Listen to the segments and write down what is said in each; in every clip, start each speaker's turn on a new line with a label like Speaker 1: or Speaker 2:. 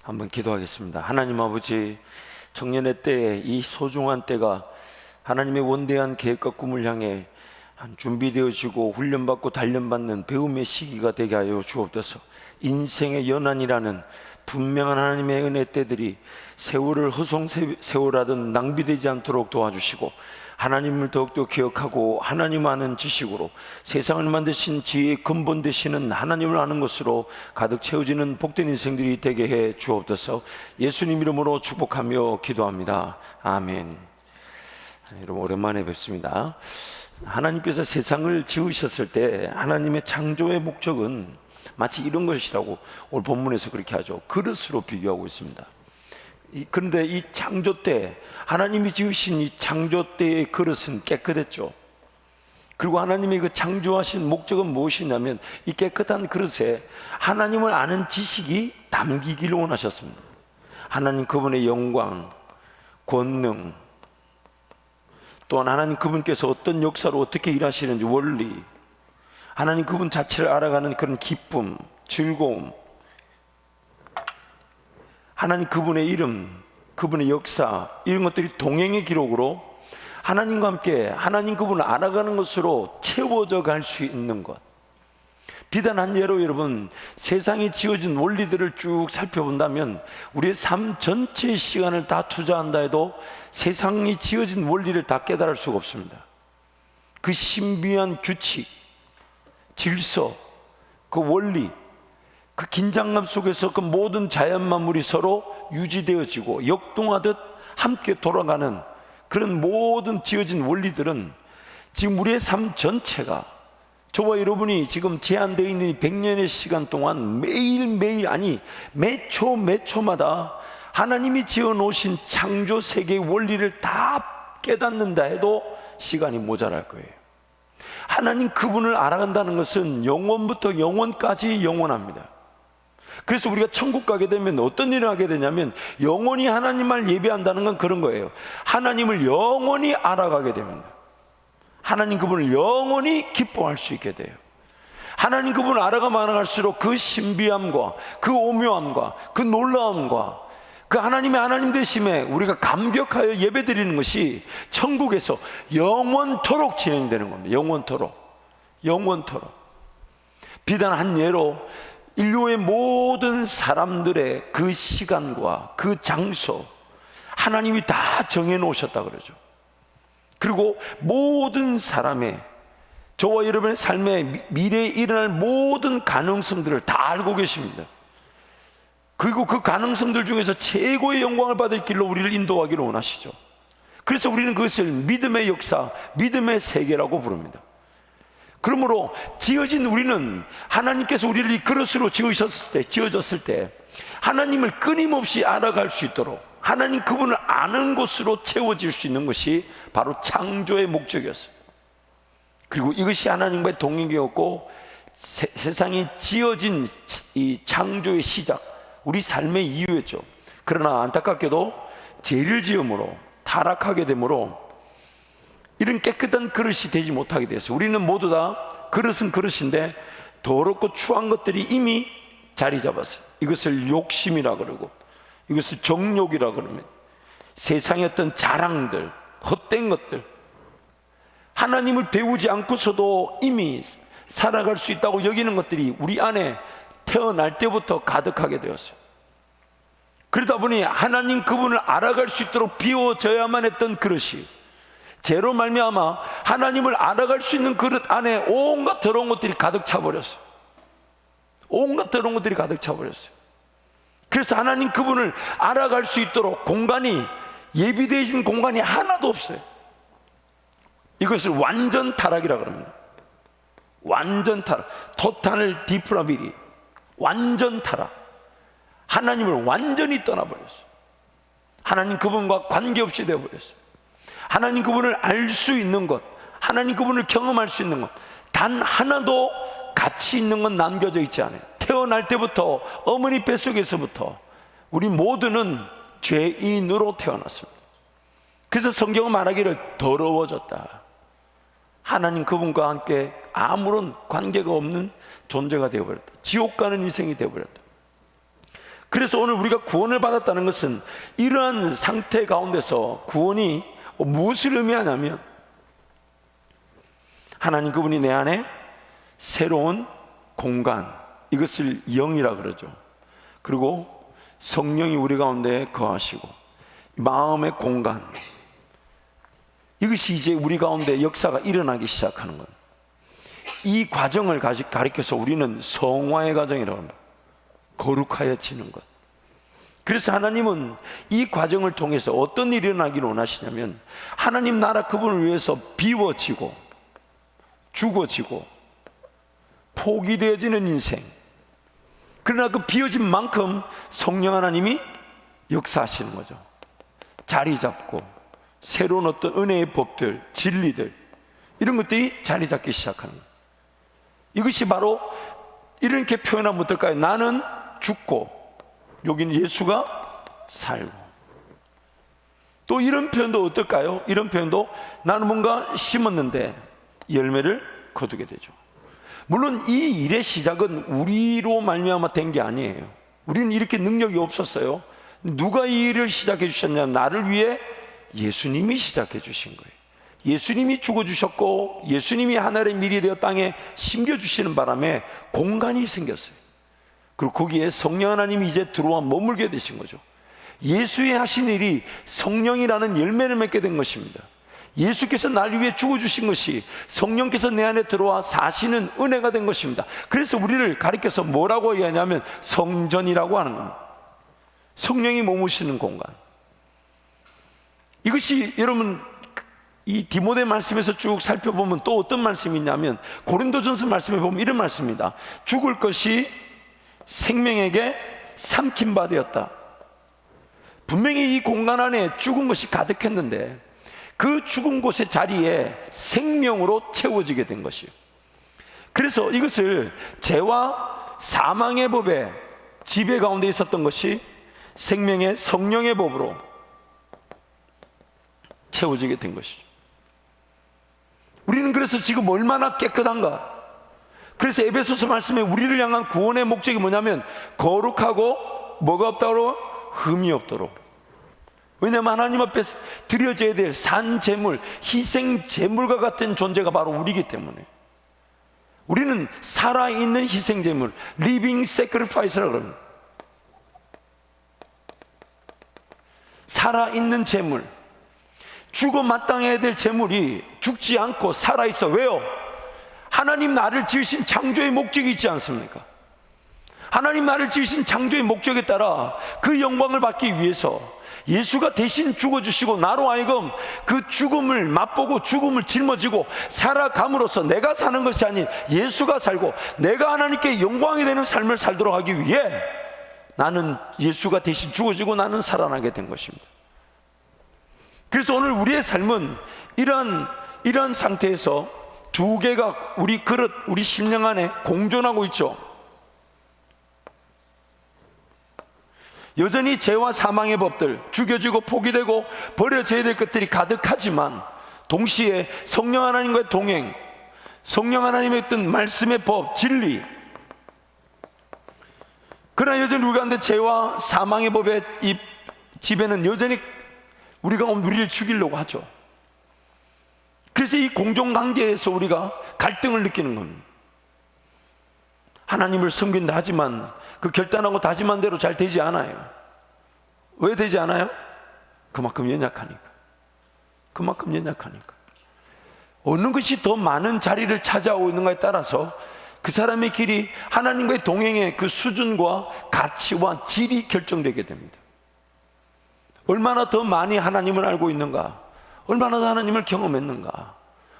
Speaker 1: 한번 기도하겠습니다. 하나님 아버지, 청년의 때에 이 소중한 때가 하나님의 원대한 계획과 꿈을 향해 준비되어지고 훈련받고 단련받는 배움의 시기가 되게 하여 주옵소서. 인생의 연한이라는 분명한 하나님의 은혜 때들이 세월을 허송세월하듯 낭비되지 않도록 도와주시고, 하나님을 더욱더 기억하고 하나님 아는 지식으로 세상을 만드신 지혜의 근본 되시는 하나님을 아는 것으로 가득 채워지는 복된 인생들이 되게 해 주옵소서. 예수님 이름으로 축복하며 기도합니다. 아멘. 여러분, 오랜만에 뵙습니다. 하나님께서 세상을 지으셨을 때 하나님의 창조의 목적은 마치 이런 것이라고 오늘 본문에서 그렇게 하죠. 그릇으로 비교하고 있습니다. 그런데 이 창조 때, 하나님이 지으신 이 창조 때의 그릇은 깨끗했죠. 그리고 하나님이 그 창조하신 목적은 무엇이냐면, 이 깨끗한 그릇에 하나님을 아는 지식이 담기기를 원하셨습니다. 하나님 그분의 영광, 권능, 또한 하나님 그분께서 어떤 역사로 어떻게 일하시는지 원리, 하나님 그분 자체를 알아가는 그런 기쁨, 즐거움, 하나님 그분의 이름, 그분의 역사, 이런 것들이 동행의 기록으로 하나님과 함께 하나님 그분을 알아가는 것으로 채워져 갈 수 있는 것. 비단 한 예로 여러분, 세상이 지어진 원리들을 쭉 살펴본다면 우리의 삶 전체의 시간을 다 투자한다 해도 세상이 지어진 원리를 다 깨달을 수가 없습니다. 그 신비한 규칙, 질서, 그 원리, 그 긴장감 속에서 그 모든 자연 만물이 서로 유지되어지고 역동하듯 함께 돌아가는 그런 모든 지어진 원리들은 지금 우리의 삶 전체가, 저와 여러분이 지금 제한되어 있는 100년의 시간 동안 매일매일, 아니 매초 매초마다 하나님이 지어놓으신 창조 세계의 원리를 다 깨닫는다 해도 시간이 모자랄 거예요. 하나님 그분을 알아간다는 것은 영원부터 영원까지 영원합니다. 그래서 우리가 천국 가게 되면 어떤 일을 하게 되냐면, 영원히 하나님을 예배한다는 건 그런 거예요. 하나님을 영원히 알아가게 됩니다. 하나님 그분을 영원히 기뻐할 수 있게 돼요. 하나님 그분을 알아가면 알아갈수록 그 신비함과 그 오묘함과 그 놀라움과 그 하나님의 하나님 되심에 우리가 감격하여 예배드리는 것이 천국에서 영원토록 진행되는 겁니다. 영원토록. 비단 한 예로 인류의 모든 사람들의 그 시간과 그 장소, 하나님이 다 정해놓으셨다 그러죠. 그리고 모든 사람의, 저와 여러분의 삶의 미래에 일어날 모든 가능성들을 다 알고 계십니다. 그리고 그 가능성들 중에서 최고의 영광을 받을 길로 우리를 인도하기를 원하시죠. 그래서 우리는 그것을 믿음의 역사, 믿음의 세계라고 부릅니다. 그러므로 지어진 우리는 하나님께서 우리를 이 그릇으로 지어졌을 때 하나님을 끊임없이 알아갈 수 있도록 하나님 그분을 아는 곳으로 채워질 수 있는 것이 바로 창조의 목적이었어요. 그리고 이것이 하나님과의 동행이었고, 세상이 지어진 이 창조의 시작, 우리 삶의 이유였죠. 그러나 안타깝게도 죄를 지음으로, 타락하게 되므로 이런 깨끗한 그릇이 되지 못하게 됐어요. 우리는 모두 다 그릇은 그릇인데 더럽고 추한 것들이 이미 자리 잡았어요. 이것을 욕심이라 그러고, 이것을 정욕이라 그러면, 세상의 어떤 자랑들, 헛된 것들, 하나님을 배우지 않고서도 이미 살아갈 수 있다고 여기는 것들이 우리 안에 태어날 때부터 가득하게 되었어요. 그러다 보니 하나님 그분을 알아갈 수 있도록 비워져야만 했던 그릇이 죄로 말미암아 하나님을 알아갈 수 있는 그릇 안에 온갖 더러운 것들이 가득 차버렸어요. 그래서 하나님 그분을 알아갈 수 있도록 공간이, 예비되어진 공간이 하나도 없어요. 이것을 완전 타락이라고 합니다. 완전 타락, 토탈 디프라비리, 완전 타락. 하나님을 완전히 떠나버렸어요. 하나님 그분과 관계없이 되어버렸어요. 하나님 그분을 알 수 있는 것, 하나님 그분을 경험할 수 있는 것 단 하나도 가치 있는 건 남겨져 있지 않아요. 태어날 때부터, 어머니 뱃속에서부터 우리 모두는 죄인으로 태어났습니다. 그래서 성경은 말하기를 더러워졌다. 하나님 그분과 함께 아무런 관계가 없는 존재가 되어버렸다. 지옥 가는 인생이 되어버렸다. 그래서 오늘 우리가 구원을 받았다는 것은 이러한 상태 가운데서 구원이 무엇을 의미하냐면 하나님 그분이 내 안에 새로운 공간, 이것을 영이라 그러죠. 그리고 성령이 우리 가운데 거하시고 마음의 공간, 이것이 이제 우리 가운데 역사가 일어나기 시작하는 거예요. 이 과정을 가리켜서 우리는 성화의 과정이라고 합니다. 거룩하여지는 것. 그래서 하나님은 이 과정을 통해서 어떤 일이 일어나기를 원하시냐면 하나님 나라 그분을 위해서 비워지고 죽어지고 포기되어지는 인생, 그러나 그 비워진 만큼 성령 하나님이 역사하시는 거죠. 자리 잡고 새로운 어떤 은혜의 법들, 진리들, 이런 것들이 자리 잡기 시작하는 거예요. 이것이 바로 이렇게 표현하면 어떨까요? 나는 죽고 여기는 예수가 살고. 또 이런 표현도 어떨까요? 이런 표현도 나는 뭔가 심었는데 열매를 거두게 되죠. 물론 이 일의 시작은 우리로 말미암아 된 게 아니에요. 우리는 이렇게 능력이 없었어요. 누가 이 일을 시작해 주셨냐면 나를 위해 예수님이 시작해 주신 거예요. 예수님이 죽어주셨고 예수님이 하늘의 밀이 되어 땅에 심겨주시는 바람에 공간이 생겼어요. 그리고 거기에 성령 하나님이 이제 들어와 머물게 되신 거죠. 예수의 하신 일이 성령이라는 열매를 맺게 된 것입니다. 예수께서 나를 위해 죽어주신 것이 성령께서 내 안에 들어와 사시는 은혜가 된 것입니다. 그래서 우리를 가리켜서 뭐라고 얘기하냐면 성전이라고 하는 겁니다. 성령이 머무시는 공간. 이것이 여러분 이 디모데 말씀에서 쭉 살펴보면 또 어떤 말씀이 있냐면 고린도전서 말씀에 보면 이런 말씀입니다. 죽을 것이 생명에게 삼킨 바 되었다. 분명히 이 공간 안에 죽은 것이 가득했는데 그 죽은 곳의 자리에 생명으로 채워지게 된 것이에요. 그래서 이것을 죄와 사망의 법에 지배 가운데 있었던 것이 생명의 성령의 법으로 채워지게 된 것이죠. 우리는 그래서 지금 얼마나 깨끗한가. 그래서 에베소서 말씀에 우리를 향한 구원의 목적이 뭐냐면 거룩하고 뭐가 없다고? 흠이 없도록. 왜냐하면 하나님 앞에 드려져야 될 산제물, 희생제물과 같은 존재가 바로 우리이기 때문에 우리는 살아있는 희생제물, living sacrifice라고 합니다. 살아있는 제물, 죽어 마땅해야 될 제물이 죽지 않고 살아있어. 왜요? 하나님 나를 지으신 창조의 목적이 있지 않습니까? 하나님 나를 지으신 창조의 목적에 따라 그 영광을 받기 위해서 예수가 대신 죽어주시고 나로 하여금 그 죽음을 맛보고 죽음을 짊어지고 살아감으로써 내가 사는 것이 아닌 예수가 살고 내가 하나님께 영광이 되는 삶을 살도록 하기 위해 나는 예수가 대신 죽어지고 나는 살아나게 된 것입니다. 그래서 오늘 우리의 삶은 이런 상태에서 두 개가 우리 그릇, 우리 심령 안에 공존하고 있죠. 여전히 죄와 사망의 법들, 죽여지고 포기되고 버려져야 될 것들이 가득하지만 동시에 성령 하나님과의 동행, 성령 하나님의 어떤 말씀의 법, 진리, 그러나 여전히 우리 가운데 죄와 사망의 법의 이 지배는 여전히 우리가 우리를 죽이려고 하죠. 그래서 이 공존관계에서 우리가 갈등을 느끼는 겁니다. 하나님을 섬긴다 하지만 그 결단하고 다짐한 대로 잘 되지 않아요. 왜 되지 않아요? 그만큼 연약하니까. 그만큼 연약하니까. 어느 것이 더 많은 자리를 차지하고 있는가에 따라서 그 사람의 길이 하나님과의 동행의 그 수준과 가치와 질이 결정되게 됩니다. 얼마나 더 많이 하나님을 알고 있는가, 얼마나 더 하나님을 경험했는가,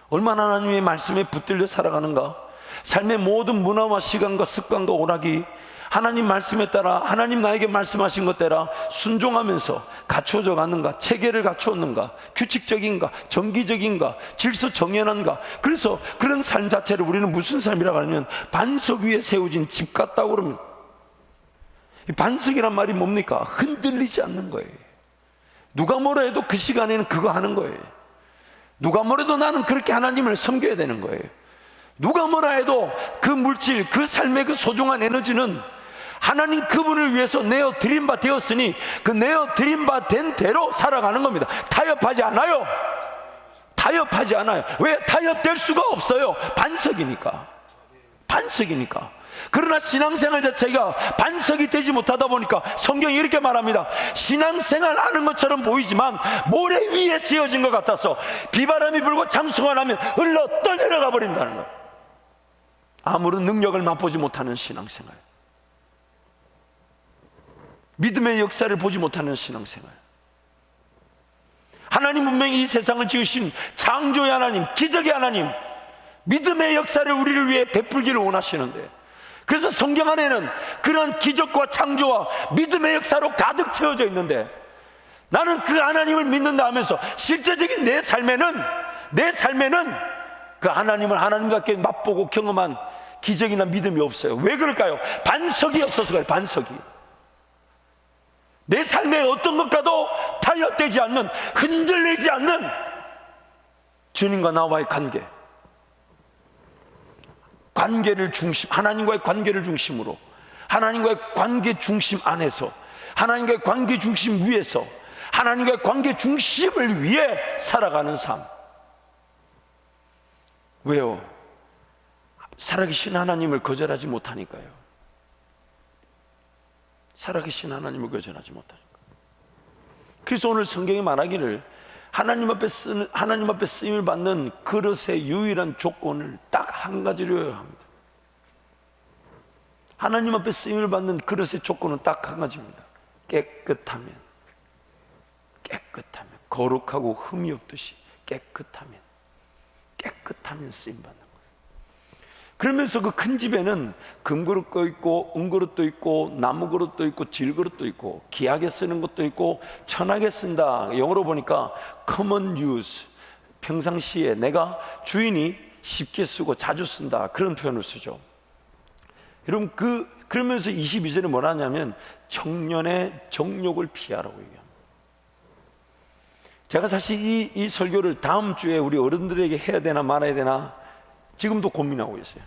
Speaker 1: 얼마나 하나님의 말씀에 붙들려 살아가는가, 삶의 모든 문화와 시간과 습관과 오락이 하나님 말씀에 따라 하나님 나에게 말씀하신 것 따라 순종하면서 갖춰져 가는가, 체계를 갖추었는가, 규칙적인가, 정기적인가, 질서 정연한가. 그래서 그런 삶 자체를 우리는 무슨 삶이라고 하냐면 반석 위에 세워진 집 같다고 그럽니다. 반석이란 말이 뭡니까? 흔들리지 않는 거예요. 누가 뭐라 해도 그 시간에는 그거 하는 거예요. 누가 뭐래도 나는 그렇게 하나님을 섬겨야 되는 거예요. 누가 뭐라 해도 그 물질, 그 삶의 그 소중한 에너지는 하나님 그분을 위해서 내어 드린 바 되었으니 그 내어 드린 바 된 대로 살아가는 겁니다. 타협하지 않아요. 타협하지 않아요. 왜? 타협될 수가 없어요. 반석이니까. 반석이니까. 그러나 신앙생활 자체가 반석이 되지 못하다 보니까 성경이 이렇게 말합니다. 신앙생활 하는 것처럼 보이지만 모래 위에 지어진 것 같아서 비바람이 불고 잠수가 나면 흘러 떠내려가 버린다는 거예요. 아무런 능력을 맛보지 못하는 신앙생활, 믿음의 역사를 보지 못하는 신앙생활. 하나님 분명히 이 세상을 지으신 창조의 하나님, 기적의 하나님, 믿음의 역사를 우리를 위해 베풀기를 원하시는데, 그래서 성경 안에는 그런 기적과 창조와 믿음의 역사로 가득 채워져 있는데, 나는 그 하나님을 믿는다 하면서 실제적인 내 삶에는 그 하나님을 하나님답게 맛보고 경험한 기적이나 믿음이 없어요. 왜 그럴까요? 반석이 없어서 그래요. 반석이. 내 삶의 어떤 것과도 타협되지 않는, 흔들리지 않는 주님과 나와의 관계를 중심, 하나님과의 관계를 중심으로, 하나님과의 관계 중심 안에서, 하나님과의 관계 중심 위에서, 하나님과의 관계 중심을 위해 살아가는 삶. 왜요? 살아계신 하나님을 거절하지 못하니까요. 살아계신 하나님을 거절하지 못하니까. 그래서 오늘 성경이 말하기를 하나님 앞에 쓰임을 받는 그릇의 유일한 조건을 딱 한 가지로 합니다. 하나님 앞에 쓰임을 받는 그릇의 조건은 딱 한 가지입니다. 깨끗하면, 거룩하고 흠이 없듯이 깨끗하면 쓰임 받는 거예요. 그러면서 그 큰 집에는 금그릇도 있고 은그릇도 있고 나무그릇도 있고 질그릇도 있고 귀하게 쓰는 것도 있고 천하게 쓴다. 영어로 보니까 common use, 평상시에 내가 주인이 쉽게 쓰고 자주 쓴다, 그런 표현을 쓰죠. 여러분, 그러면서 22절에 뭐라 하냐면 청년의 정욕을 피하라고 얘기합니다. 제가 사실 이 설교를 다음 주에 우리 어른들에게 해야 되나 말아야 되나 지금도 고민하고 있어요.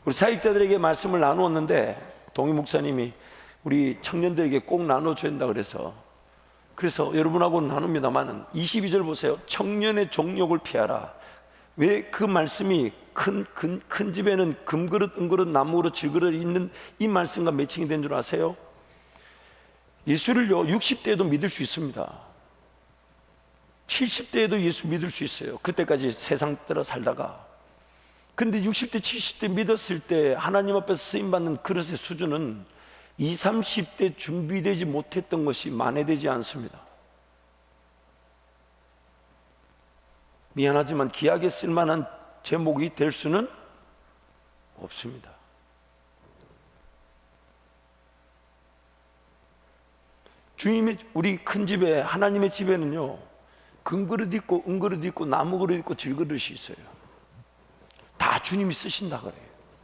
Speaker 1: 우리 사역자들에게 말씀을 나누었는데 동희 목사님이 우리 청년들에게 꼭 나눠줘야 된다 그래서 여러분하고는 나눕니다만 22절 보세요. 청년의 정욕을 피하라. 왜 그 말씀이 큰 집에는 금그릇, 은그릇, 나무그릇, 질그릇이 있는 이 말씀과 매칭이 된 줄 아세요? 예수를요 60대에도 믿을 수 있습니다. 70대에도 예수 믿을 수 있어요. 그때까지 세상 따라 살다가. 근데 60대, 70대 믿었을 때 하나님 앞에서 쓰임받는 그릇의 수준은 20, 30대 준비되지 못했던 것이 만회되지 않습니다. 미안하지만 귀하게 쓸만한 제목이 될 수는 없습니다. 주님의 우리 큰 집에, 하나님의 집에는요 금그릇 있고 은그릇 있고 나무그릇 있고 질그릇이 있어요. 다 주님이 쓰신다 그래요.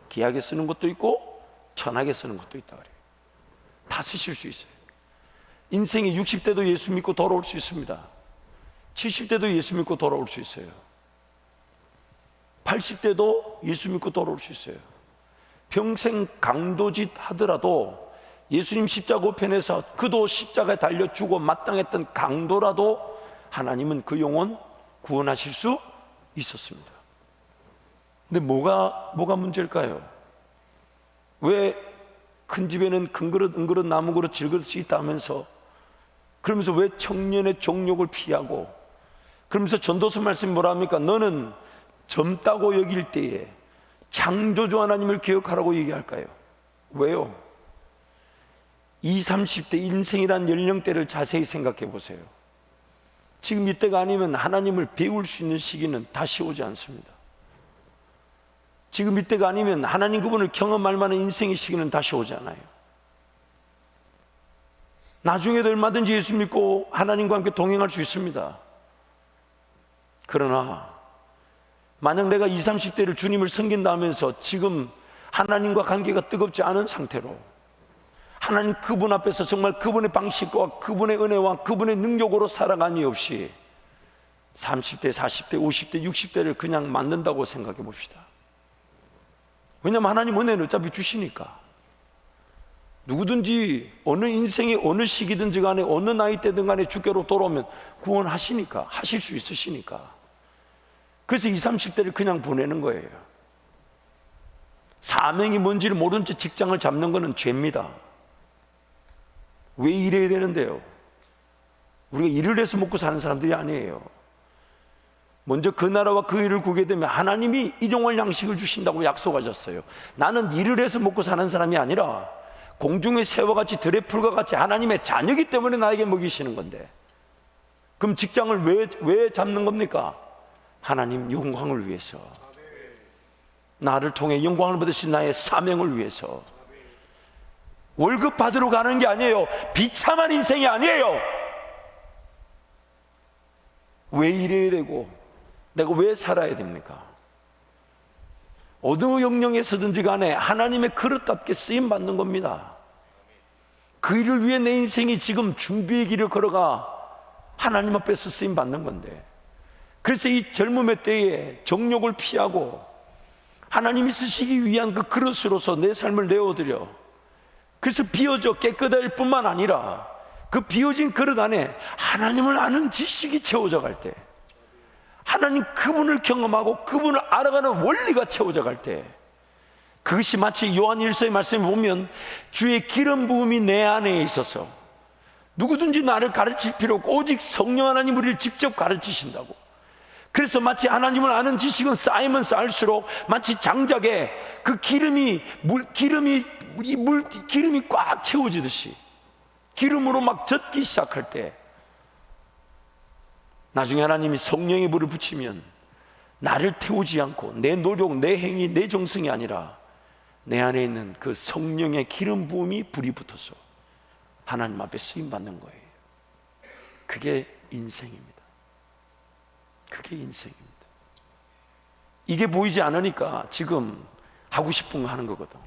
Speaker 1: 귀하게 쓰는 것도 있고 천하게 쓰는 것도 있다 그래요. 다 쓰실 수 있어요. 인생이 60대도 예수 믿고 돌아올 수 있습니다. 70대도 예수 믿고 돌아올 수 있어요. 80대도 예수 믿고 돌아올 수 있어요. 평생 강도짓 하더라도 예수님 십자가 우편에서 그도 십자가에 달려 죽어 마땅했던 강도라도 하나님은 그 영혼 구원하실 수 있었습니다. 근데 뭐가 문제일까요? 왜 큰 집에는 금그릇, 은그릇, 나무그릇, 질그릇이 있다면서, 그러면서 왜 청년의 정욕을 피하고, 그러면서 전도서 말씀이 뭐라 합니까? 너는 젊다고 여길 때에 창조주 하나님을 기억하라고 얘기할까요? 왜요? 20, 30대 인생이란 연령대를 자세히 생각해 보세요. 지금 이때가 아니면 하나님을 배울 수 있는 시기는 다시 오지 않습니다. 지금 이때가 아니면 하나님 그분을 경험할 만한 인생의 시기는 다시 오지 않아요. 나중에도 얼마든지 예수 믿고 하나님과 함께 동행할 수 있습니다. 그러나 만약 내가 20, 30대를 주님을 섬긴다 하면서 지금 하나님과 관계가 뜨겁지 않은 상태로 하나님 그분 앞에서 정말 그분의 방식과 그분의 은혜와 그분의 능력으로 살아감이 없이 30대, 40대, 50대, 60대를 그냥 만든다고 생각해 봅시다. 왜냐하면 하나님 은혜는 어차피 주시니까. 누구든지 어느 인생의 어느 시기든지 간에 어느 나이 때든 간에 주께로 돌아오면 구원하시니까, 하실 수 있으시니까. 그래서 20, 30대를 그냥 보내는 거예요. 사명이 뭔지를 모른 채 직장을 잡는 것은 죄입니다. 왜 일해야 되는데요? 우리가 일을 해서 먹고 사는 사람들이 아니에요. 먼저 그 나라와 그 일을 구하게 되면 하나님이 일용할 양식을 주신다고 약속하셨어요. 나는 일을 해서 먹고 사는 사람이 아니라 공중의 새와 같이 들의 풀과 같이 하나님의 자녀이기 때문에 나에게 먹이시는 건데, 그럼 직장을 왜 잡는 겁니까? 하나님 영광을 위해서, 나를 통해 영광을 받으신 나의 사명을 위해서. 월급 받으러 가는 게 아니에요. 비참한 인생이 아니에요. 왜 일해야 되고 내가 왜 살아야 됩니까? 어느 영역에서든지 간에 하나님의 그릇답게 쓰임받는 겁니다. 그 일을 위해 내 인생이 지금 준비의 길을 걸어가 하나님 앞에서 쓰임받는 건데, 그래서 이 젊음의 때에 정욕을 피하고 하나님이 쓰시기 위한 그 그릇으로서 내 삶을 내어드려, 그래서 비워져 깨끗할 뿐만 아니라 그 비워진 그릇 안에 하나님을 아는 지식이 채워져 갈 때, 하나님 그분을 경험하고 그분을 알아가는 원리가 채워져 갈 때, 그것이 마치 요한 1서의 말씀을 보면 주의 기름 부음이 내 안에 있어서 누구든지 나를 가르칠 필요 없고 오직 성령 하나님 우리를 직접 가르치신다고. 그래서 마치 하나님을 아는 지식은 쌓이면 쌓을수록 마치 장작에 그 기름이 꽉 채워지듯이 기름으로 막 젖기 시작할 때, 나중에 하나님이 성령의 불을 붙이면 나를 태우지 않고 내 노력, 내 행위, 내 정성이 아니라 내 안에 있는 그 성령의 기름 부음이 불이 붙어서 하나님 앞에 쓰임받는 거예요. 그게 인생입니다. 그게 인생입니다. 이게 보이지 않으니까 지금 하고 싶은 거 하는 거거든.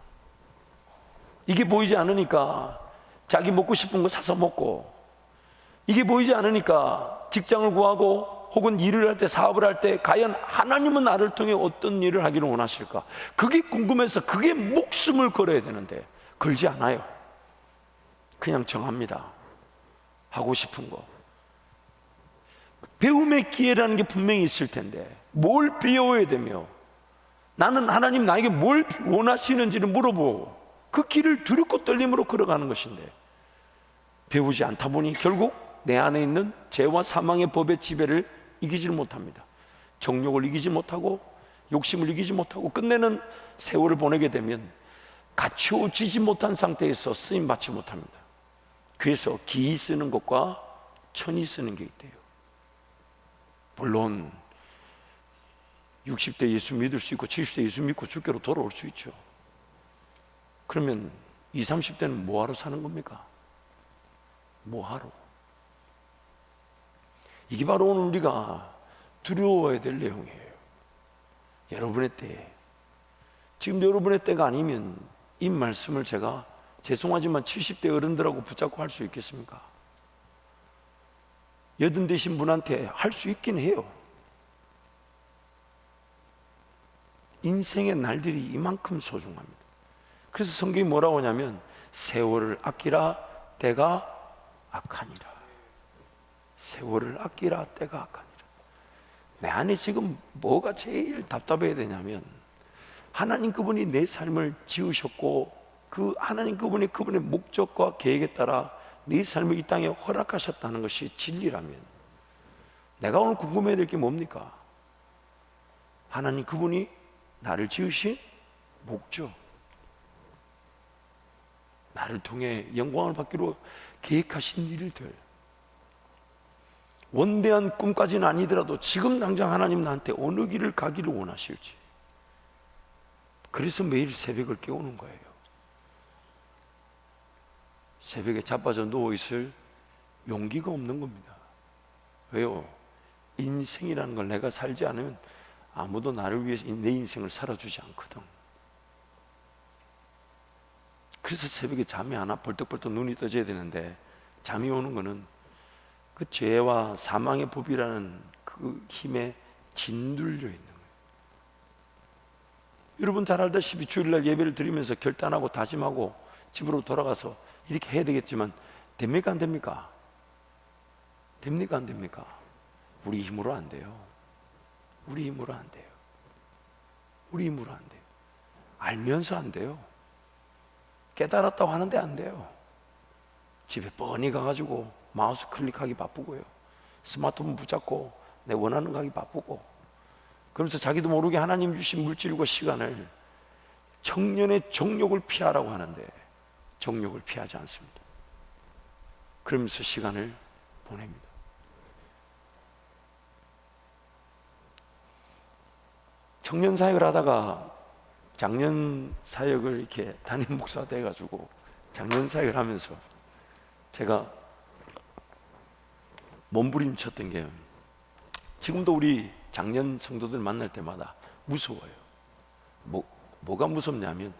Speaker 1: 이게 보이지 않으니까 자기 먹고 싶은 거 사서 먹고, 이게 보이지 않으니까 직장을 구하고 혹은 일을 할 때, 사업을 할 때 과연 하나님은 나를 통해 어떤 일을 하기를 원하실까? 그게 궁금해서 그게 목숨을 걸어야 되는데 걸지 않아요. 그냥 정합니다. 하고 싶은 거. 배움의 기회라는 게 분명히 있을 텐데 뭘 배워야 되며, 나는 하나님 나에게 뭘 원하시는지를 물어보고 그 길을 두렵고 떨림으로 걸어가는 것인데, 배우지 않다 보니 결국 내 안에 있는 죄와 사망의 법의 지배를 이기지를 못합니다. 정욕을 이기지 못하고 욕심을 이기지 못하고 끝내는 세월을 보내게 되면 갖추어지지 못한 상태에서 쓰임받지 못합니다. 그래서 기이 쓰는 것과 천이 쓰는 게 있대요. 물론 60대 예수 믿을 수 있고 70대 예수 믿고 주께로 돌아올 수 있죠. 그러면 20, 30대는 뭐하러 사는 겁니까? 뭐하러? 이게 바로 오늘 우리가 두려워해야 될 내용이에요. 여러분의 때, 지금 여러분의 때가 아니면 이 말씀을 제가 죄송하지만 70대 어른들하고 붙잡고 할 수 있겠습니까? 여든 되신 분한테 할 수 있긴 해요. 인생의 날들이 이만큼 소중합니다. 그래서 성경이 뭐라고 하냐면 세월을 아끼라 때가 악하니라. 세월을 아끼라 때가 악하니라. 내 안에 지금 뭐가 제일 답답해야 되냐면, 하나님 그분이 내 삶을 지으셨고 그 하나님 그분이 그분의 목적과 계획에 따라 네 삶을 이 땅에 허락하셨다는 것이 진리라면, 내가 오늘 궁금해야 될 게 뭡니까? 하나님 그분이 나를 지으신 목적, 나를 통해 영광을 받기로 계획하신 일들, 원대한 꿈까지는 아니더라도 지금 당장 하나님 나한테 어느 길을 가기를 원하실지. 그래서 매일 새벽을 깨우는 거예요. 새벽에 자빠져 누워있을 용기가 없는 겁니다. 왜요? 인생이라는 걸 내가 살지 않으면 아무도 나를 위해서 내 인생을 살아주지 않거든. 그래서 새벽에 잠이 안 와. 벌떡벌떡 눈이 떠져야 되는데 잠이 오는 거는 그 죄와 사망의 법이라는 그 힘에 짓눌려 있는 거예요. 여러분 잘 알다시피 주일날 예배를 드리면서 결단하고 다짐하고 집으로 돌아가서 이렇게 해야 되겠지만 됩니까 안 됩니까? 됩니까 안 됩니까? 우리 힘으로 안 돼요. 우리 힘으로 안 돼요. 우리 힘으로 안 돼요. 알면서 안 돼요. 깨달았다고 하는데 안 돼요. 집에 뻔히 가가지고 마우스 클릭하기 바쁘고요, 스마트폰 붙잡고 내 원하는 거 하기 바쁘고, 그러면서 자기도 모르게 하나님 주신 물질과 시간을 청년의 정욕을 피하라고 하는데 정욕을 피하지 않습니다. 그러면서 시간을 보냅니다. 청년 사역을 하다가 장년 사역을 이렇게 담임 목사가 돼가지고 장년 사역을 하면서 제가 몸부림쳤던 게, 지금도 우리 장년 성도들 만날 때마다 무서워요. 뭐가 무섭냐면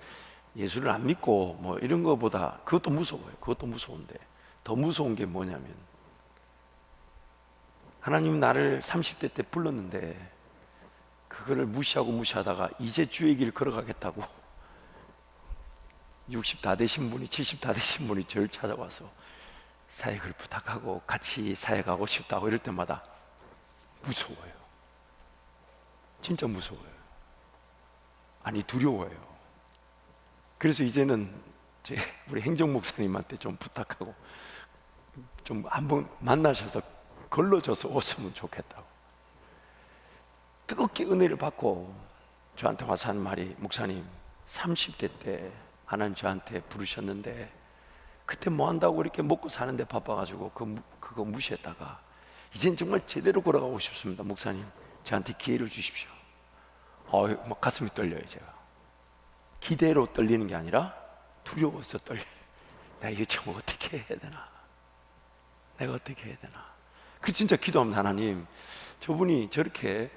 Speaker 1: 예수를 안 믿고 뭐 이런 거보다 그것도 무서워요. 그것도 무서운데 더 무서운 게 뭐냐면, 하나님 나를 30대 때 불렀는데 그거를 무시하다가 이제 주의 길 걸어가겠다고 60 다 되신 분이, 70 다 되신 분이 저를 찾아와서 사역을 부탁하고 같이 사역하고 싶다고 이럴 때마다 무서워요. 진짜 무서워요. 아니 두려워요. 그래서 이제는 우리 행정 목사님한테 좀 부탁하고 좀 한번 만나셔서 걸러져서 오시면 좋겠다고. 뜨겁게 은혜를 받고 저한테 와서 하는 말이, 목사님 30대 때 하나님 저한테 부르셨는데 그때 뭐 한다고 이렇게 먹고 사는데 바빠가지고 그거 무시했다가 이젠 정말 제대로 걸어가고 싶습니다. 목사님 저한테 기회를 주십시오. 막 가슴이 떨려요. 제가 기대로 떨리는 게 아니라 두려워서 떨려요. 내가 이거 참 어떻게 해야 되나, 내가 어떻게 해야 되나. 그 진짜 기도합니다. 하나님, 저분이 저렇게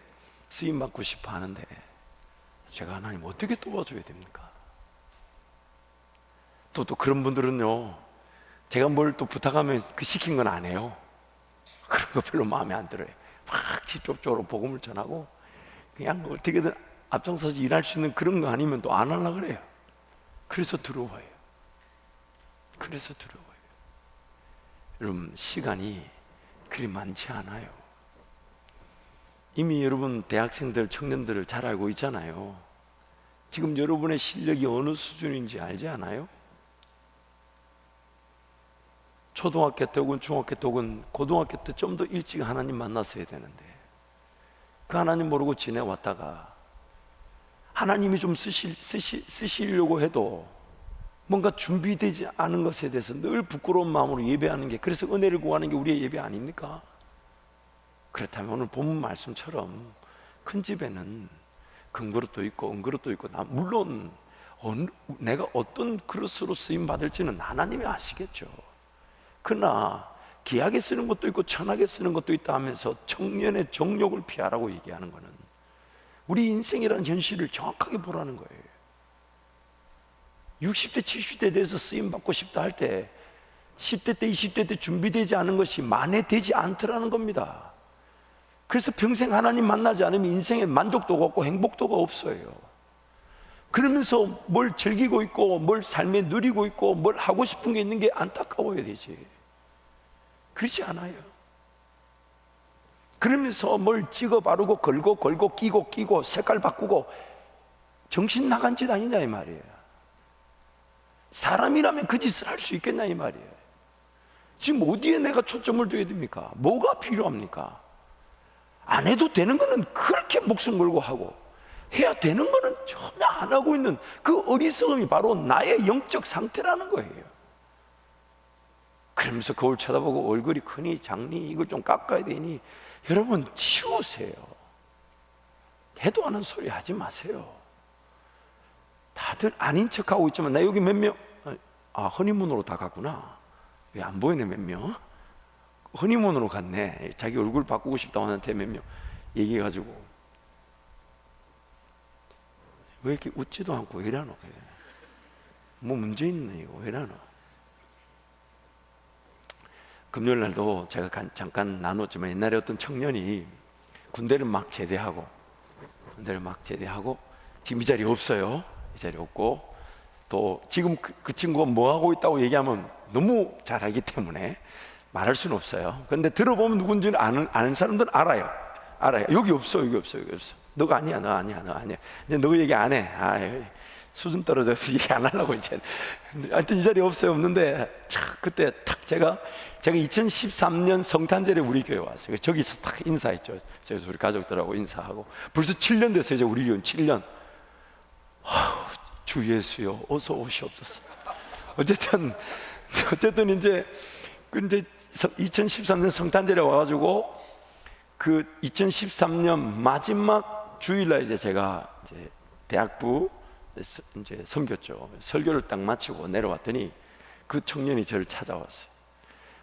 Speaker 1: 쓰임 받고 싶어 하는데 제가 하나님 어떻게 도와줘야 됩니까? 또 그런 분들은요, 제가 뭘 또 부탁하면 그 시킨 건 안 해요. 그런 거 별로 마음에 안 들어요. 막 직접적으로 복음을 전하고 그냥 어떻게든 앞장서서 일할 수 있는 그런 거 아니면 또 안 하려고 그래요. 그래서 두려워요. 그래서 두려워요. 여러분, 시간이 그리 많지 않아요. 이미 여러분 대학생들, 청년들을 잘 알고 있잖아요. 지금 여러분의 실력이 어느 수준인지 알지 않아요? 초등학교 때 혹은 중학교 때 혹은 고등학교 때 좀 더 일찍 하나님 만났어야 되는데 그 하나님 모르고 지내왔다가 하나님이 좀 쓰시려고 해도 뭔가 준비되지 않은 것에 대해서 늘 부끄러운 마음으로 예배하는 게, 그래서 은혜를 구하는 게 우리의 예배 아닙니까? 그렇다면 오늘 본문 말씀처럼 큰 집에는 큰 그릇도 있고 은그릇도 있고, 물론 내가 어떤 그릇으로 쓰임 받을지는 하나님이 아시겠죠. 그러나 귀하게 쓰는 것도 있고 천하게 쓰는 것도 있다 하면서 청년의 정욕을 피하라고 얘기하는 것은 우리 인생이라는 현실을 정확하게 보라는 거예요. 60대 70대 돼서 쓰임 받고 싶다 할 때 10대 때 20대 때 준비되지 않은 것이 만회되지 않더라는 겁니다. 그래서 평생 하나님 만나지 않으면 인생에 만족도가 없고 행복도가 없어요. 그러면서 뭘 즐기고 있고 뭘 삶에 누리고 있고 뭘 하고 싶은 게 있는 게 안타까워야 되지. 그렇지 않아요. 그러면서 뭘 찍어 바르고 걸고 끼고 색깔 바꾸고 정신 나간 짓 아니냐 이 말이에요. 사람이라면 그 짓을 할 수 있겠냐 이 말이에요. 지금 어디에 내가 초점을 둬야 됩니까? 뭐가 필요합니까? 안 해도 되는 거는 그렇게 목숨 걸고 하고, 해야 되는 거는 전혀 안 하고 있는 그 어리석음이 바로 나의 영적 상태라는 거예요. 그러면서 거울 쳐다보고 얼굴이 크니 작니 이걸 좀 깎아야 되니, 여러분 치우세요. 해도 하는 소리 하지 마세요. 다들 아닌 척하고 있지만 나 여기 몇 명, 허니문으로 다 갔구나. 왜 안 보이네 몇 명? 허니문으로 갔네. 자기 얼굴 바꾸고 싶다고 하는데 몇 명 얘기해가지고 왜 이렇게 웃지도 않고 왜 이러노? 뭐 문제 있네 이거 왜 이러노? 금요일 날도 제가 잠깐 나눴지만, 옛날에 어떤 청년이 군대를 막 제대하고 지금 이 자리에 없어요. 이 자리에 없고 또 지금 그 친구가 뭐 하고 있다고 얘기하면 너무 잘 알기 때문에 말할 수는 없어요. 근데 들어보면 누군지는 아는 사람들은 알아요. 여기 없어. 너가 아니야, 너 아니야. 이제 너 얘기 안 해. 수준 떨어져서 얘기 안 하려고 이제. 하여튼 이 자리에 없는데 그때 탁 제가 2013년 성탄절에 우리 교회 왔어요. 저기서 딱 인사했죠. 제가 우리 가족들하고 인사하고 벌써 7년 됐어요. 이제 우리 교회 7년. 주 예수여 어서 오시옵소서. 어쨌든 이제 2013년 성탄절에 와가지고 그 2013년 마지막 주일날 이제 제가 이제 대학부 이제 섬겼죠. 설교를 딱 마치고 내려왔더니 그 청년이 저를 찾아왔어요.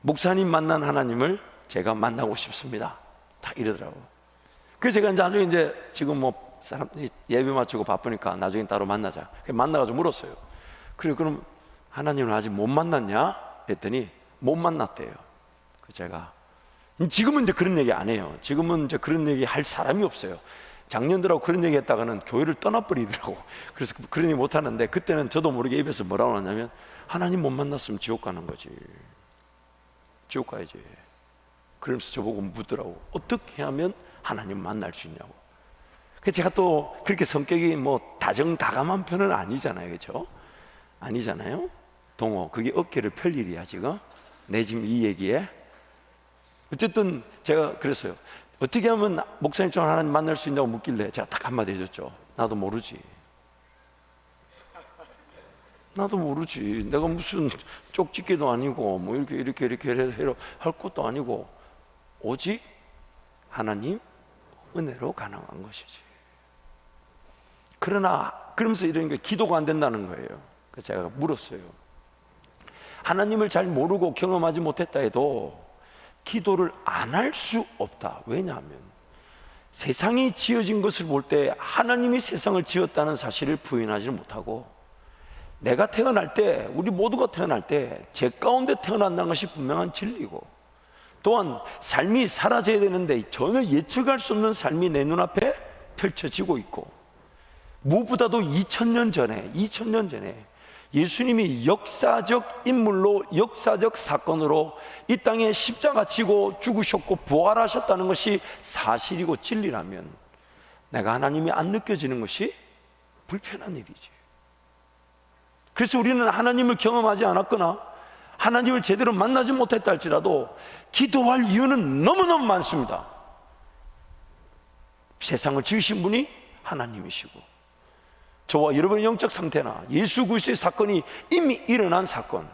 Speaker 1: 목사님 만난 하나님을 제가 만나고 싶습니다. 다 이러더라고. 그래서 제가 나중에 이제 지금 뭐 사람 예배 마치고 바쁘니까 나중에 따로 만나자. 만나가지고 물었어요. 그래 그럼 하나님을 아직 못 만났냐? 했더니 못 만났대요. 그 제가 지금은 이제 그런 얘기 안 해요. 지금은 이제 그런 얘기 할 사람이 없어요. 작년들하고 그런 얘기 했다가는 교회를 떠나버리더라고. 그래서 그런 얘기 못 하는데 그때는 저도 모르게 입에서 뭐라고 하냐면 하나님 못 만났으면 지옥 가는 거지. 지옥 가야지. 그러면서 저보고 묻더라고. 어떻게 하면 하나님 만날 수 있냐고. 그래서 제가 또 그렇게 성격이 뭐 다정다감한 편은 아니잖아요. 그렇죠? 아니잖아요. 동호 그게 어깨를 펼 일이야 지금. 내 지금 이 얘기에. 어쨌든 제가 그랬어요. 어떻게 하면 목사님처럼 하나님 만날 수 있냐고 묻길래 제가 딱 한마디 해줬죠. 나도 모르지. 내가 무슨 쪽집게도 아니고 뭐 이렇게 할 것도 아니고 오직 하나님 은혜로 가능한 것이지. 그러면서 이런 게 기도가 안 된다는 거예요. 그래서 제가 물었어요. 하나님을 잘 모르고 경험하지 못했다 해도 기도를 안 할 수 없다. 왜냐하면 세상이 지어진 것을 볼 때 하나님이 세상을 지었다는 사실을 부인하지 못하고 내가 태어날 때, 우리 모두가 태어날 때 제 가운데 태어난다는 것이 분명한 진리고 또한 삶이 사라져야 되는데 전혀 예측할 수 없는 삶이 내 눈앞에 펼쳐지고 있고 무엇보다도 2000년 전에 예수님이 역사적 인물로 역사적 사건으로 이 땅에 십자가 지고 죽으셨고 부활하셨다는 것이 사실이고 진리라면 내가 하나님이 안 느껴지는 것이 불편한 일이지. 그래서 우리는 하나님을 경험하지 않았거나 하나님을 제대로 만나지 못했다 할지라도 기도할 이유는 너무너무 많습니다. 세상을 지으신 분이 하나님이시고 저와 여러분의 영적 상태나 예수 그리스도의 사건이 이미 일어난 사건,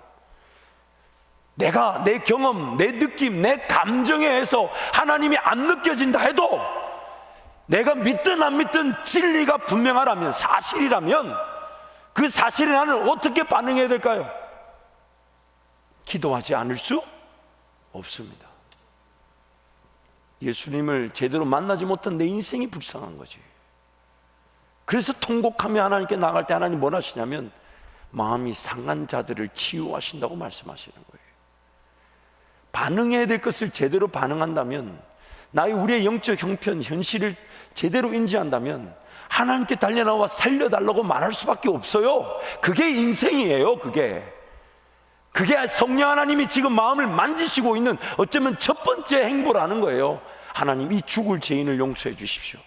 Speaker 1: 내가 내 경험, 내 느낌, 내 감정에 의해서 하나님이 안 느껴진다 해도 내가 믿든 안 믿든 진리가 분명하라면, 사실이라면 그 사실에 나는 어떻게 반응해야 될까요? 기도하지 않을 수 없습니다. 예수님을 제대로 만나지 못한 내 인생이 불쌍한 거지. 그래서 통곡하며 하나님께 나갈 때 하나님 뭘 하시냐면 마음이 상한 자들을 치유하신다고 말씀하시는 거예요. 반응해야 될 것을 제대로 반응한다면, 우리의 영적 형편, 현실을 제대로 인지한다면 하나님께 달려나와 살려달라고 말할 수밖에 없어요. 그게 인생이에요. 그게 성령 하나님이 지금 마음을 만지시고 있는 어쩌면 첫 번째 행보라는 거예요. 하나님, 이 죽을 죄인을 용서해 주십시오.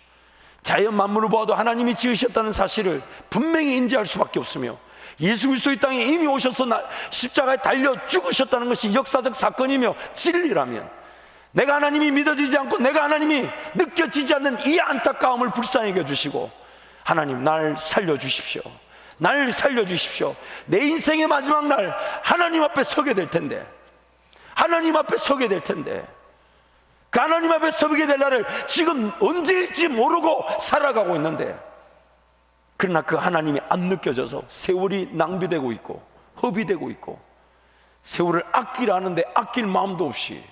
Speaker 1: 자연 만물을 보아도 하나님이 지으셨다는 사실을 분명히 인지할 수밖에 없으며 예수 그리스도 이 땅에 이미 오셔서 십자가에 달려 죽으셨다는 것이 역사적 사건이며 진리라면 내가 하나님이 믿어지지 않고 내가 하나님이 느껴지지 않는 이 안타까움을 불쌍히 여겨주시고 하나님 날 살려주십시오. 내 인생의 마지막 날 하나님 앞에 서게 될 텐데 그 하나님 앞에 서게 될 날을 지금 언제일지 모르고 살아가고 있는데 그러나 그 하나님이 안 느껴져서 세월이 낭비되고 있고 허비되고 있고 세월을 아끼려 하는데 아낄 마음도 없이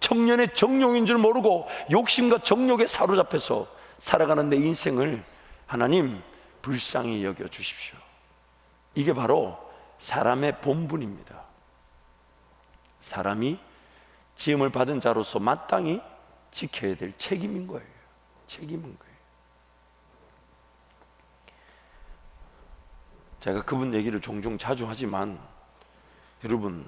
Speaker 1: 청년의 정욕인 줄 모르고 욕심과 정욕에 사로잡혀서 살아가는 내 인생을 하나님 불쌍히 여겨주십시오. 이게 바로 사람의 본분입니다. 사람이 지음을 받은 자로서 마땅히 지켜야 될 책임인 거예요. 제가 그분 얘기를 종종 자주 하지만 여러분,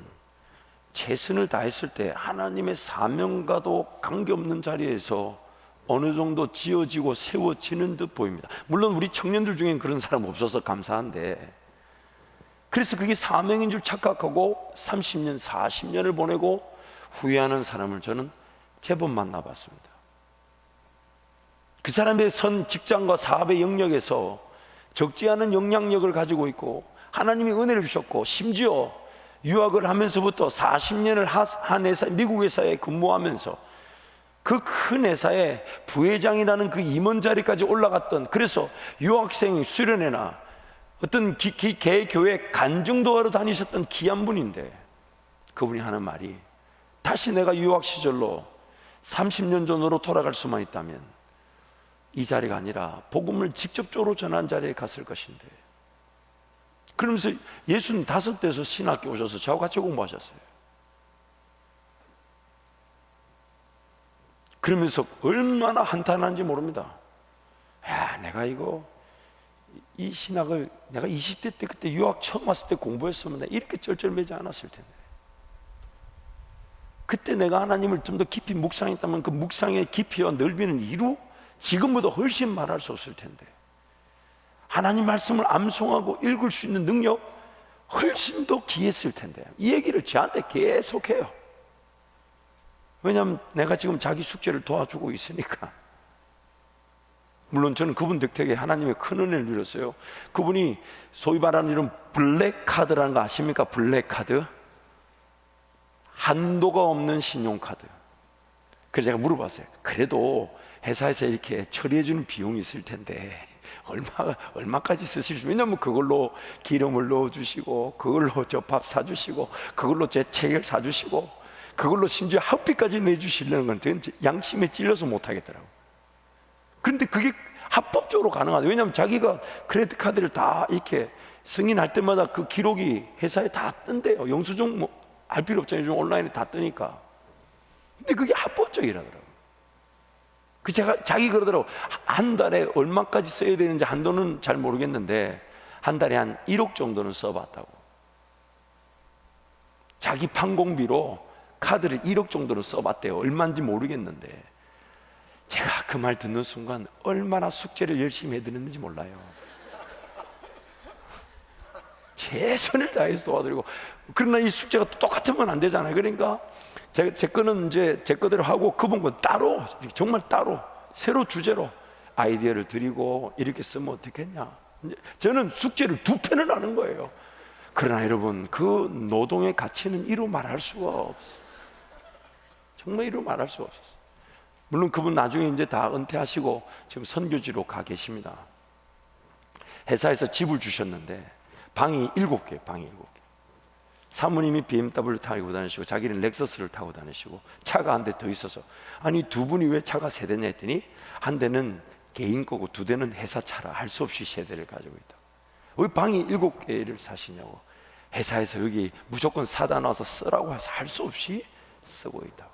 Speaker 1: 최선을 다했을 때 하나님의 사명과도 관계없는 자리에서 어느 정도 지어지고 세워지는 듯 보입니다. 물론 우리 청년들 중엔 그런 사람 없어서 감사한데, 그래서 그게 사명인 줄 착각하고 30년, 40년을 보내고 후회하는 사람을 저는 제법 만나봤습니다. 그 사람의 선 직장과 사업의 영역에서 적지 않은 영향력을 가지고 있고 하나님이 은혜를 주셨고, 심지어 유학을 하면서부터 40년을 한 회사, 미국 회사에 근무하면서 그 큰 회사의 부회장이라는 그 임원 자리까지 올라갔던, 그래서 유학생 수련회나 어떤 개교회 간증도하러 다니셨던 귀한 분인데, 그분이 하는 말이, 다시 내가 유학 시절로 30년 전으로 돌아갈 수만 있다면 이 자리가 아니라 복음을 직접적으로 전한 자리에 갔을 것인데, 그러면서 65대에서 신학교 오셔서 저하고 같이 공부하셨어요. 그러면서 얼마나 한탄한지 모릅니다. 야, 내가 이 신학을 내가 20대 때 그때 유학 처음 왔을 때 공부했으면 내가 이렇게 쩔쩔매지 않았을 텐데, 그때 내가 하나님을 좀 더 깊이 묵상했다면 그 묵상의 깊이와 넓이는 이루 지금보다 훨씬 말할 수 없을 텐데, 하나님 말씀을 암송하고 읽을 수 있는 능력 훨씬 더 귀했을 텐데, 이 얘기를 저한테 계속해요. 왜냐하면 내가 지금 자기 숙제를 도와주고 있으니까. 물론 저는 그분 덕택에 하나님의 큰 은혜를 누렸어요. 그분이 소위 말하는 이런 블랙카드라는 거 아십니까? 블랙카드, 한도가 없는 신용카드. 그래서 제가 물어봤어요. 그래도 회사에서 이렇게 처리해주는 비용이 있을 텐데 얼마까지 쓰실 수? 왜냐면 그걸로 기름을 넣어주시고, 그걸로 저 밥 사주시고, 그걸로 제 책을 사주시고, 그걸로 심지어 학비까지 내주시려는 건 양심에 찔려서 못하겠더라고. 그런데 그게 합법적으로 가능하다. 왜냐하면 자기가 크레딧 카드를 다 이렇게 승인할 때마다 그 기록이 회사에 다 뜬대요. 영수증 뭐 알 필요 없잖아요. 요즘 온라인에 다 뜨니까. 근데 그게 합법적이라더라고. 그 자기 그러더라고. 한 달에 얼마까지 써야 되는지 한도는 잘 모르겠는데 한 달에 한 1억 정도는 써봤다고. 자기 판공비로 카드를 1억 정도는 써봤대요. 얼마인지 모르겠는데, 제가 그 말 듣는 순간 얼마나 숙제를 열심히 해드렸는지 몰라요. 최선을 다해서 도와드리고, 그러나 이 숙제가 똑같으면 안 되잖아요. 그러니까 제 거는 이제 제 거대로 하고, 그분 건 따로, 정말 따로 새로 주제로 아이디어를 드리고, 이렇게 쓰면 어떻겠냐. 저는 숙제를 2편을 하는 거예요. 그러나 여러분, 그 노동의 가치는 이루 말할 수가 없어요. 정말 이루 말할 수가 없었어요. 물론 그분 나중에 이제 다 은퇴하시고 지금 선교지로 가 계십니다. 회사에서 집을 주셨는데 방이 7개, 방이 7개. 사모님이 BMW 타고 다니시고 자기는 렉서스를 타고 다니시고 차가 한 대 더 있어서, 아니 두 분이 왜 차가 세 대냐 했더니 한 대는 개인 거고 두 대는 회사 차라, 할 수 없이 세 대를 가지고 있다. 왜 방이 7개를 사시냐고. 회사에서 여기 무조건 사다 놔서 쓰라고 해서 할 수 없이 쓰고 있다.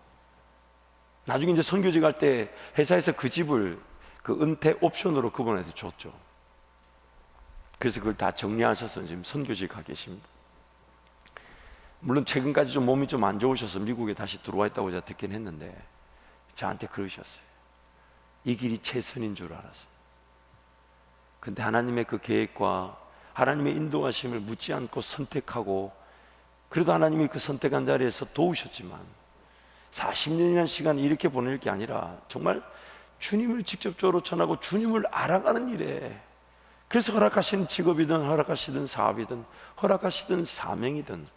Speaker 1: 나중에 이제 선교지 갈 때 회사에서 그 집을 그 은퇴 옵션으로 그분한테 줬죠. 그래서 그걸 다 정리하셔서 지금 선교지 가 계십니다. 물론 최근까지 좀 몸이 좀 안 좋으셔서 미국에 다시 들어와 있다고 제가 듣긴 했는데, 저한테 그러셨어요. 이 길이 최선인 줄 알았어요. 근데 하나님의 그 계획과 하나님의 인도하심을 묻지 않고 선택하고, 그래도 하나님이 그 선택한 자리에서 도우셨지만 40년이라는 시간을 이렇게 보낼 게 아니라 정말 주님을 직접적으로 전하고 주님을 알아가는 일에, 그래서 허락하신 직업이든 허락하시든 사업이든 허락하시든 사명이든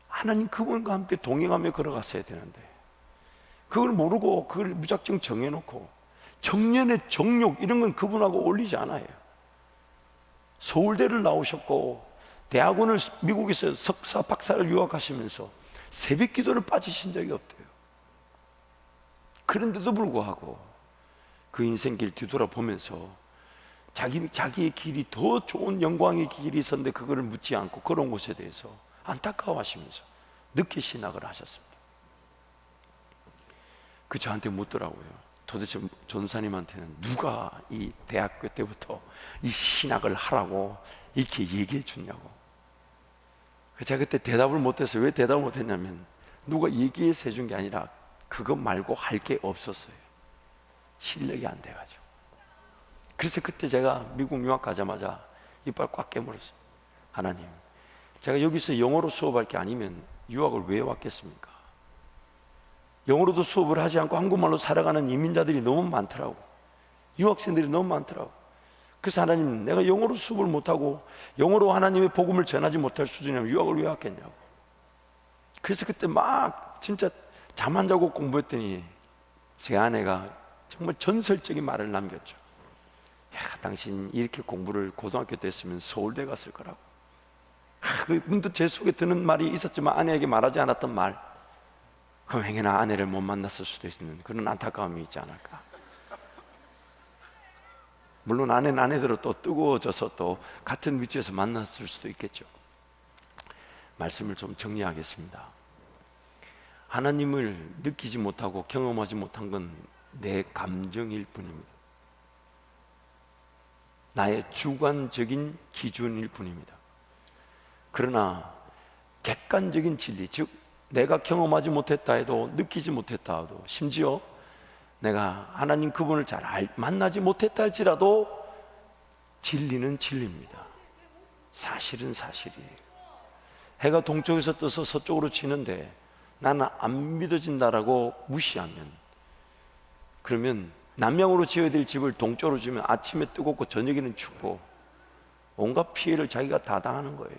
Speaker 1: 하나님 그분과 함께 동행하며 걸어갔어야 되는데, 그걸 모르고 그걸 무작정 정해놓고 청년의 정욕 이런 건 그분하고 어울리지 않아요. 서울대를 나오셨고 대학원을 미국에서 석사 박사를 유학하시면서 새벽 기도를 빠지신 적이 없대요. 그런데도 불구하고 그 인생길 뒤돌아보면서 자기의 길이 더 좋은 영광의 길이 있었는데 그거를 묻지 않고 그런 곳에 대해서 안타까워하시면서 늦게 신학을 하셨습니다. 그 저한테 묻더라고요. 도대체 전사님한테는 누가 이 대학교 때부터 이 신학을 하라고 이렇게 얘기해 주냐고. 제가 그때 대답을 못해서, 왜 대답을 못했냐면 누가 얘기해서 해준 게 아니라 그것 말고 할 게 없었어요. 실력이 안 돼가지고. 그래서 그때 제가 미국 유학 가자마자 이빨 꽉 깨물었어요. 하나님, 제가 여기서 영어로 수업할 게 아니면 유학을 왜 왔겠습니까? 영어로도 수업을 하지 않고 한국말로 살아가는 이민자들이 너무 많더라고. 유학생들이 너무 많더라고. 그래서 하나님, 내가 영어로 수업을 못하고 영어로 하나님의 복음을 전하지 못할 수준이면 유학을 왜 왔겠냐고. 그래서 그때 막 진짜 잠 안 자고 공부했더니 제 아내가 정말 전설적인 말을 남겼죠. 야, 당신 이렇게 공부를 고등학교 때 했으면 서울대 갔을 거라고. 그 문득 제 속에 드는 말이 있었지만 아내에게 말하지 않았던 말. 그럼 행여나 아내를 못 만났을 수도 있는 그런 안타까움이 있지 않을까. 물론 아내는 아내대로 또 뜨거워져서 또 같은 위치에서 만났을 수도 있겠죠. 말씀을 좀 정리하겠습니다. 하나님을 느끼지 못하고 경험하지 못한 건 내 감정일 뿐입니다. 나의 주관적인 기준일 뿐입니다. 그러나 객관적인 진리, 즉 내가 경험하지 못했다 해도, 느끼지 못했다 해도, 심지어 내가 하나님 그분을 잘 만나지 못했다 할지라도 진리는 진리입니다. 사실은 사실이에요. 해가 동쪽에서 떠서 서쪽으로 치는데 나는 안 믿어진다라고 무시하면, 그러면 남향으로 지어야 될 집을 동쪽으로 지으면 아침에 뜨겁고 저녁에는 춥고 온갖 피해를 자기가 다 당하는 거예요.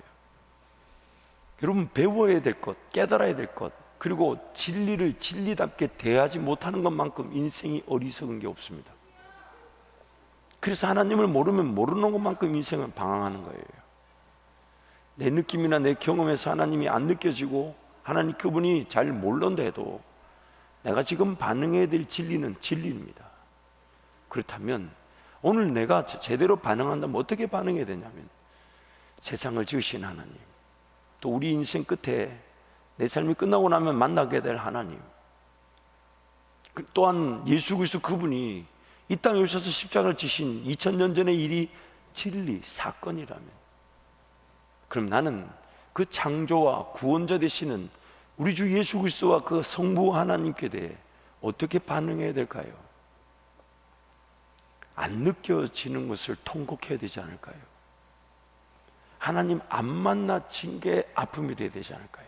Speaker 1: 여러분, 배워야 될 것, 깨달아야 될 것, 그리고 진리를 진리답게 대하지 못하는 것만큼 인생이 어리석은 게 없습니다. 그래서 하나님을 모르면 모르는 것만큼 인생은 방황하는 거예요. 내 느낌이나 내 경험에서 하나님이 안 느껴지고 하나님 그분이 잘 몰른다 해도 내가 지금 반응해야 될 진리는 진리입니다. 그렇다면 오늘 내가 제대로 반응한다면 어떻게 반응해야 되냐면, 세상을 지으신 하나님, 또 우리 인생 끝에 내 삶이 끝나고 나면 만나게 될 하나님, 또한 예수 그리스도 그분이 이 땅에 오셔서 십자가를 지신 2000년 전의 일이 진리, 사건이라면, 그럼 나는 그 창조와 구원자 되시는 우리 주 예수 그리스도와 그 성부 하나님께 대해 어떻게 반응해야 될까요? 안 느껴지는 것을 통곡해야 되지 않을까요? 하나님 안 만나진 게 아픔이 되어야 되지 않을까요?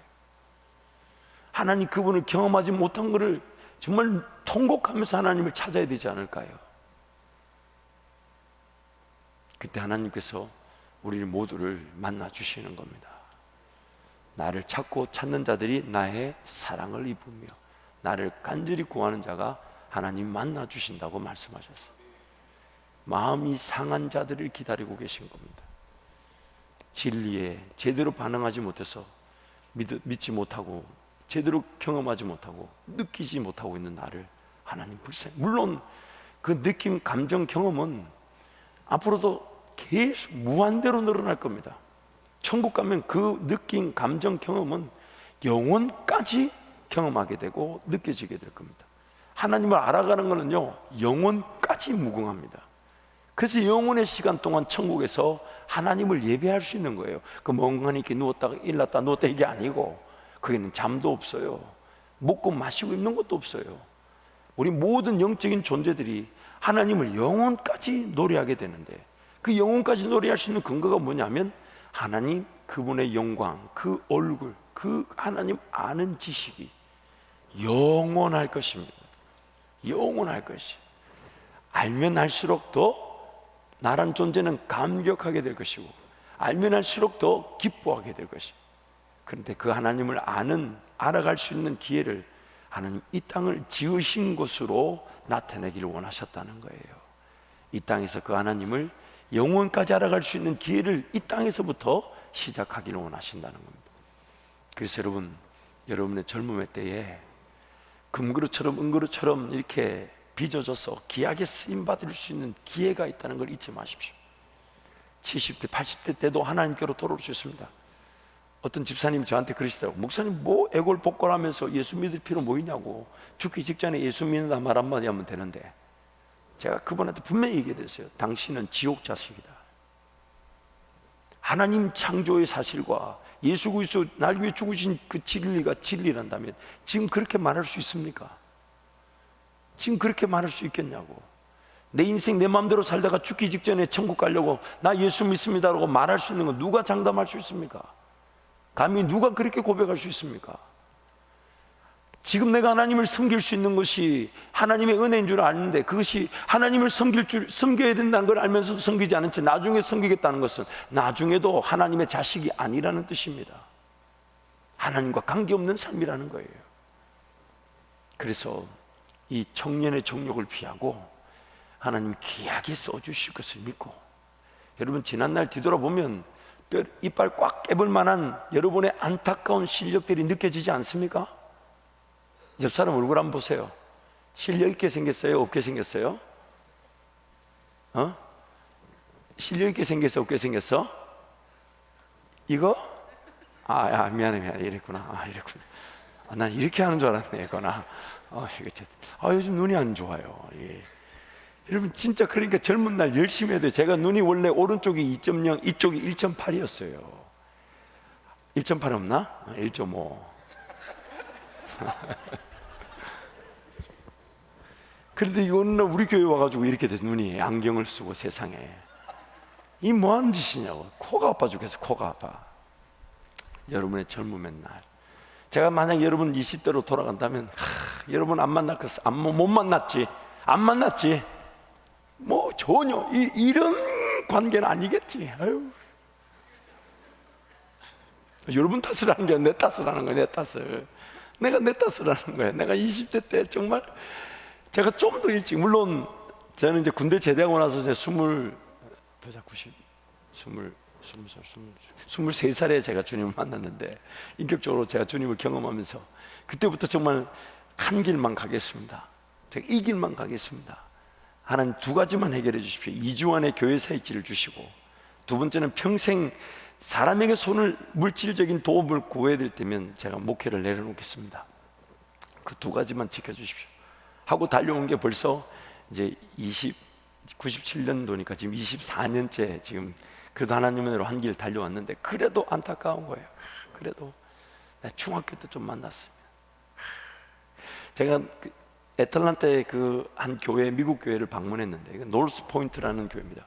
Speaker 1: 하나님 그분을 경험하지 못한 것을 정말 통곡하면서 하나님을 찾아야 되지 않을까요? 그때 하나님께서 우리 모두를 만나 주시는 겁니다. 나를 찾고 찾는 자들이 나의 사랑을 입으며 나를 간절히 구하는 자가 하나님 만나 주신다고 말씀하셨어요. 마음이 상한 자들을 기다리고 계신 겁니다. 진리에 제대로 반응하지 못해서 믿지 못하고 제대로 경험하지 못하고 느끼지 못하고 있는 나를 하나님 불쌍히, 물론 그 느낌, 감정, 경험은 앞으로도 계속 무한대로 늘어날 겁니다. 천국 가면 그 느낌, 감정, 경험은 영원까지 경험하게 되고 느껴지게 될 겁니다. 하나님을 알아가는 것은요, 영원까지 무궁합니다. 그래서 영원의 시간 동안 천국에서 하나님을 예배할 수 있는 거예요. 그 멍하니 이렇게 누웠다가 일났다 누웠다 이게 아니고, 거기는 잠도 없어요. 먹고 마시고 입는 것도 없어요. 우리 모든 영적인 존재들이 하나님을 영원까지 노래하게 되는데, 그 영원까지 노래할 수 있는 근거가 뭐냐면 하나님 그분의 영광, 그 얼굴, 그 하나님 아는 지식이 영원할 것입니다. 영원할 것이. 알면 알수록 더 나란 존재는 감격하게 될 것이고, 알면 알수록 더 기뻐하게 될 것이고. 그런데 그 하나님을 알아갈 수 있는 기회를 하나님 이 땅을 지으신 곳으로 나타내기를 원하셨다는 거예요. 이 땅에서 그 하나님을 영원까지 알아갈 수 있는 기회를 이 땅에서부터 시작하기를 원하신다는 겁니다. 그래서 여러분의 젊음의 때에 금그릇처럼 은그릇처럼 이렇게 빚어져서 귀하게 쓰임받을 수 있는 기회가 있다는 걸 잊지 마십시오. 70대, 80대 때도 하나님께로 돌아올 수 있습니다. 어떤 집사님이 저한테 그러시더라고요. 목사님 뭐 애골복골하면서 예수 믿을 필요 뭐 있냐고, 죽기 직전에 예수 믿는다 말 한마디 하면 되는데, 제가 그분한테 분명히 얘기했어요. 당신은 지옥 자식이다. 하나님 창조의 사실과 예수 그리스도 날 위해 죽으신 그 진리가 진리란다면 지금 그렇게 말할 수 있습니까? 지금 그렇게 말할 수 있겠냐고. 내 인생 내 마음대로 살다가 죽기 직전에 천국 가려고 나 예수 믿습니다라고 말할 수 있는 건 누가 장담할 수 있습니까? 감히 누가 그렇게 고백할 수 있습니까? 지금 내가 하나님을 섬길 수 있는 것이 하나님의 은혜인 줄 아는데, 그것이 하나님을 섬겨야 된다는 걸 알면서도 섬기지 않은 채 나중에 섬기겠다는 것은 나중에도 하나님의 자식이 아니라는 뜻입니다. 하나님과 관계없는 삶이라는 거예요. 그래서 이 청년의 정욕을 피하고 하나님 귀하게 써주실 것을 믿고, 여러분 지난날 뒤돌아보면 이빨 꽉 깨볼 만한 여러분의 안타까운 실력들이 느껴지지 않습니까? 옆 사람 얼굴 한번 보세요. 실력 있게 생겼어요? 없게 생겼어요? 실력 있게 생겼어? 없게 생겼어? 이거? 미안해. 이랬구나. 이랬구나. 난 이렇게 하는 줄 알았네. 이거나. 요즘 눈이 안 좋아요. 예. 여러분 진짜 그러니까 젊은 날 열심히 해도 제가 눈이 원래 오른쪽이 2.0, 이쪽이 1.8이었어요. 1.8 없나? 1.5. 그런데 어느 날 우리 교회 와가지고 이렇게 돼서 눈이 안경을 쓰고 세상에 이 뭐하는 짓이냐고. 코가 아파 죽겠어. 코가 아파. 여러분의 젊음의 날, 제가 만약 여러분 20대로 돌아간다면 여러분 안 만났겠어? 못 만났지? 안 만났지? 뭐 전혀 이런 관계는 아니겠지. 여러분 탓을 하는 게 내 탓을 하는 거야. 내 탓을. 내가 내 탓을 하는 거야. 내가 20대 때 정말 제가 좀 더 일찍, 물론 저는 이제 군대 제대하고 나서 이제 23살에 제가 주님을 만났는데, 인격적으로 제가 주님을 경험하면서 그때부터 정말 한 길만 가겠습니다. 제가 이 길만 가겠습니다. 하나님 두 가지만 해결해 주십시오. 2주 안에 교회 사역지를 주시고, 두 번째는 평생 사람에게 물질적인 도움을 구해야 될 때면 제가 목회를 내려놓겠습니다. 그 두 가지만 지켜주십시오 하고 달려온 게 벌써 이제 97년도니까 지금 24년째 지금 그래도 하나님 은혜로 한 길 달려왔는데, 그래도 안타까운 거예요. 그래도 내가 중학교 때 좀 만났어요. 제가 애틀란타의 그 한 교회, 미국 교회를 방문했는데, 노스 포인트라는 교회입니다.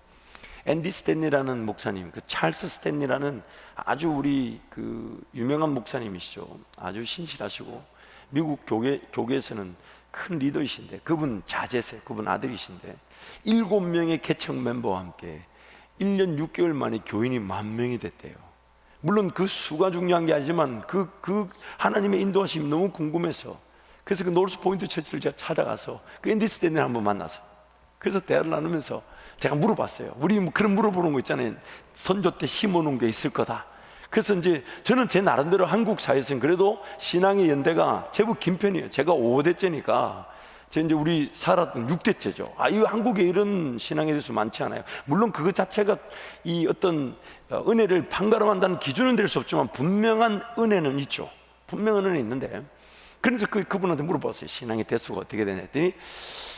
Speaker 1: 앤디 스탠리라는 목사님, 그 찰스 스탠리라는 아주 우리 그 유명한 목사님이시죠. 아주 신실하시고 미국 교계에서는 큰 리더이신데, 그분 자제세, 그분 아들이신데 7명의 개척 멤버와 함께 1년 6개월 만에 교인이 10,000명이 됐대요. 물론 그 수가 중요한 게 아니지만 그 하나님의 인도하심이 너무 궁금해서, 그래서 그 노스 포인트 처치를 제가 찾아가서 그 앤디 스탠리를 한번 만나서, 그래서 대화를 나누면서 제가 물어봤어요. 우리 그런 물어보는 거 있잖아요. 선조 때 심어놓은 게 있을 거다. 그래서 이제 저는 제 나름대로 한국 사회에서는 그래도 신앙의 연대가 제법 긴 편이에요. 제가 5대째니까 이제 우리 살았던 6대째죠. 이 한국에 이런 신앙에 대해서 많지 않아요. 물론 그것 자체가 이 어떤 은혜를 판가름한다는 기준은 될 수 없지만 분명한 은혜는 있죠. 분명한 은혜는 있는데, 그래서 그분한테 물어봤어요. 신앙의 대수가 어떻게 되냐 했더니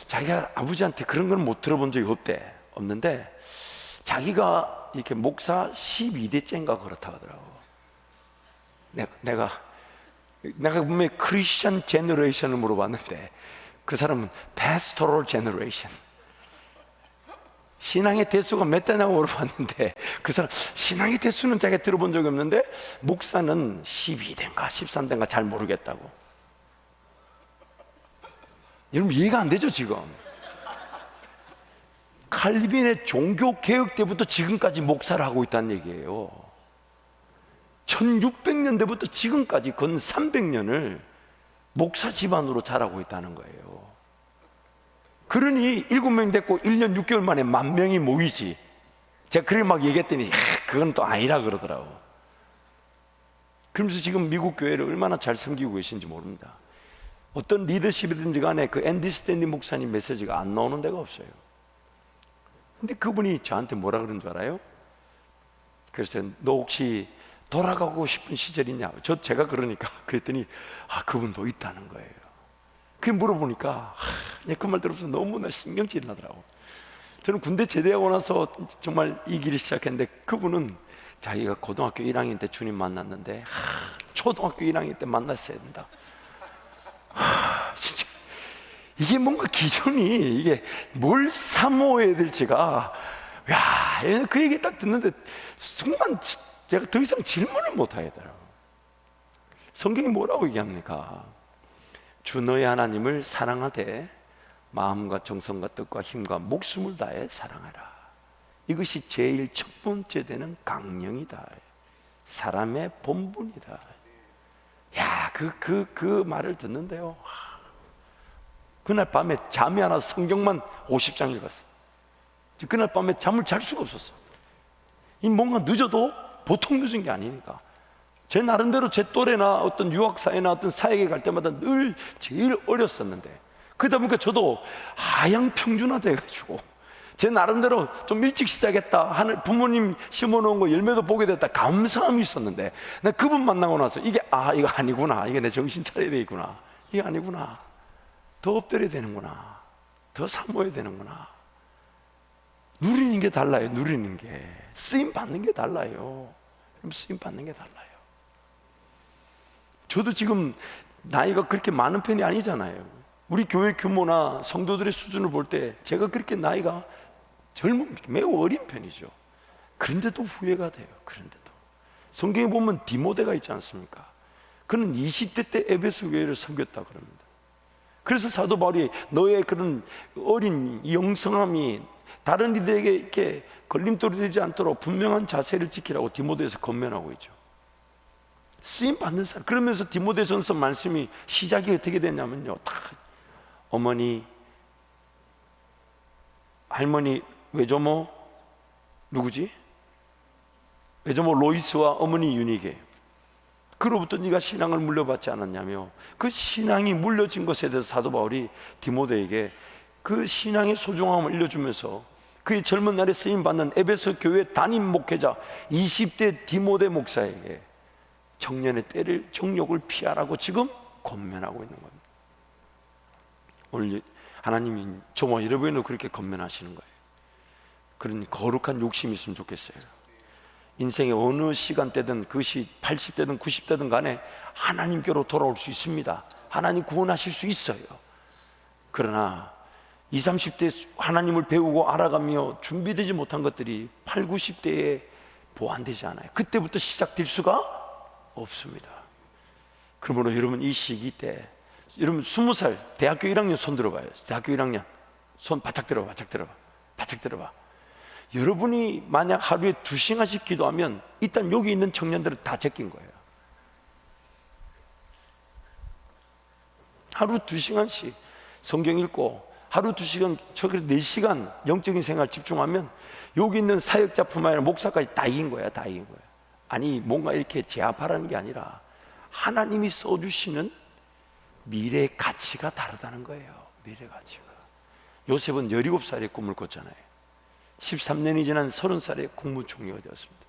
Speaker 1: 자기가 아버지한테 그런 건 못 들어본 적이 없는데 자기가 이렇게 목사 12대째인가 그렇다고 하더라고. 내가 분명히 크리스천 제너레이션을 물어봤는데 그 사람은 pastoral generation, 신앙의 대수가 몇 대냐고 물어봤는데 그 사람 신앙의 대수는 자기가 들어본 적이 없는데 목사는 12대인가 13대인가 잘 모르겠다고. 여러분 이해가 안 되죠? 지금 칼빈의 종교개혁 때부터 지금까지 목사를 하고 있다는 얘기예요. 1600년대부터 지금까지 건 300년을 목사 집안으로 자라고 있다는 거예요. 그러니 7명 됐고 1년 6개월 만에 10,000명이 모이지. 제가 그렇게 막 얘기했더니 그건 또 아니라 그러더라고. 그러면서 지금 미국 교회를 얼마나 잘 섬기고 계신지 모릅니다. 어떤 리더십이든지 간에 그 앤디 스탠리 목사님 메시지가 안 나오는 데가 없어요. 근데 그분이 저한테 뭐라 그런 줄 알아요? 그래서 너 혹시 돌아가고 싶은 시절 있냐? 제가 그러니까 그랬더니 그분도 있다는 거예요. 그게 물어보니까 그 말 들으면서 너무나 신경질이 나더라고. 저는 군대 제대하고 나서 정말 이 길을 시작했는데 그분은 자기가 고등학교 1학년 때 주님 만났는데 초등학교 1학년 때 만났어야 된다. 진짜 이게 뭔가 기준이 이게 뭘 사모해야 될지가, 야, 그 얘기 딱 듣는데 순간 제가 더 이상 질문을 못 하겠더라고요. 성경이 뭐라고 얘기합니까? 주 너의 하나님을 사랑하되 마음과 정성과 뜻과 힘과 목숨을 다해 사랑하라. 이것이 제일 첫 번째 되는 강령이다. 사람의 본분이다. 야, 그 말을 듣는데요, 그날 밤에 잠이 안 와서 성경만 50장 읽었어요. 그날 밤에 잠을 잘 수가 없었어요. 이 뭔가 늦어도 보통 늦은 게 아니니까. 제 나름대로 제 또래나 어떤 유학사회나 어떤 사역에 갈 때마다 늘 제일 어렸었는데, 그러다 보니까 저도 하향 평준화돼가지고 제 나름대로 좀 일찍 시작했다, 하늘 부모님 심어놓은 거 열매도 보게 됐다, 감사함이 있었는데, 나 그분 만나고 나서 이게 이거 아니구나, 이게 내 정신 차려야 되겠구나, 이게 아니구나, 더 엎드려야 되는구나, 더 사모해야 되는구나. 누리는 게 달라요. 누리는 게, 쓰임 받는 게 달라요. 쓰임 받는 게 달라요. 저도 지금 나이가 그렇게 많은 편이 아니잖아요. 우리 교회 규모나 성도들의 수준을 볼 때 제가 그렇게 나이가 매우 어린 편이죠. 그런데도 후회가 돼요. 그런데도 성경에 보면 디모데가 있지 않습니까? 그는 20대 때 에베소 교회를 섬겼다 그럽니다. 그래서 사도 바울이 너의 그런 어린 영성함이 다른 이들에게 이렇게 걸림돌이 되지 않도록 분명한 자세를 지키라고 디모데에서 권면하고 있죠. 쓰임 받는 사람. 그러면서 디모데전서 말씀이 시작이 어떻게 됐냐면요, 어머니, 할머니 외조모 누구지? 외조모 로이스와 어머니 유니게, 그로부터 네가 신앙을 물려받지 않았냐며, 그 신앙이 물려진 것에 대해서 사도 바울이 디모데에게 그 신앙의 소중함을 알려주면서 그의 젊은 날에 쓰임받는 에베소 교회 담임 목회자 20대 디모데 목사에게 청년의 때를 정욕을 피하라고 지금 권면하고 있는 겁니다. 오늘 하나님이 저와 여러분도 그렇게 권면하시는 거예요. 그런 거룩한 욕심이 있으면 좋겠어요. 인생의 어느 시간대든, 그것이 80대든 90대든 간에 하나님께로 돌아올 수 있습니다. 하나님 구원하실 수 있어요. 그러나 20, 30대 하나님을 배우고 알아가며 준비되지 못한 것들이 8, 90대에 보완되지 않아요. 그때부터 시작될 수가 없습니다. 그러므로 여러분, 이 시기 때 여러분 20살 대학교 1학년 손 들어봐요. 대학교 1학년 손 바짝 들어봐, 바짝 들어봐, 바짝 들어봐. 여러분이 만약 하루에 2시간씩 기도하면 일단 여기 있는 청년들은 다 제낀 거예요. 하루 2시간씩 성경 읽고 하루 2시간, 저기 4시간 영적인 생활 집중하면 여기 있는 사역자뿐만 아니라 목사까지 다 이긴 거야. 다 이긴 거야. 아니, 뭔가 이렇게 제압하라는 게 아니라 하나님이 써주시는 미래의 가치가 다르다는 거예요. 미래 가치가. 요셉은 17살에 꿈을 꿨잖아요. 13년이 지난 30살에 국무총리가 되었습니다.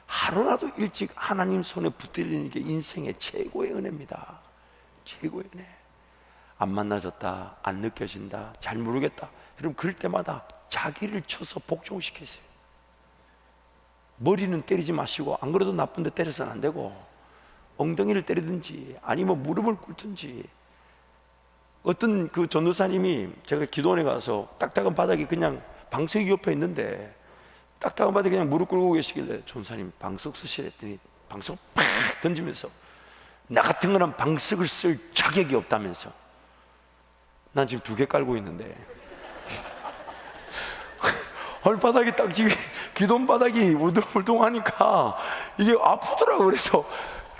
Speaker 1: 하루라도 일찍 하나님 손에 붙들리는 게 인생의 최고의 은혜입니다. 최고의 은혜. 안 만나졌다, 안 느껴진다, 잘 모르겠다, 여러분 그럴 때마다 자기를 쳐서 복종을 시키세요. 머리는 때리지 마시고, 안 그래도 나쁜데 때려서는 안 되고, 엉덩이를 때리든지 아니면 무릎을 꿇든지. 어떤 그 전도사님이, 제가 기도원에 가서 딱딱한 바닥이 그냥 방석이 옆에 있는데 딱딱한 바닥에 그냥 무릎 꿇고 계시길래 전도사님 방석 쓰시랬더니 방석을 팍 던지면서 나 같은 거는 방석을 쓸 자격이 없다면서. 난 지금 2개 깔고 있는데 헐바닥이 딱 지금 기도원 바닥이 울퉁불퉁하니까 이게 아프더라고. 그래서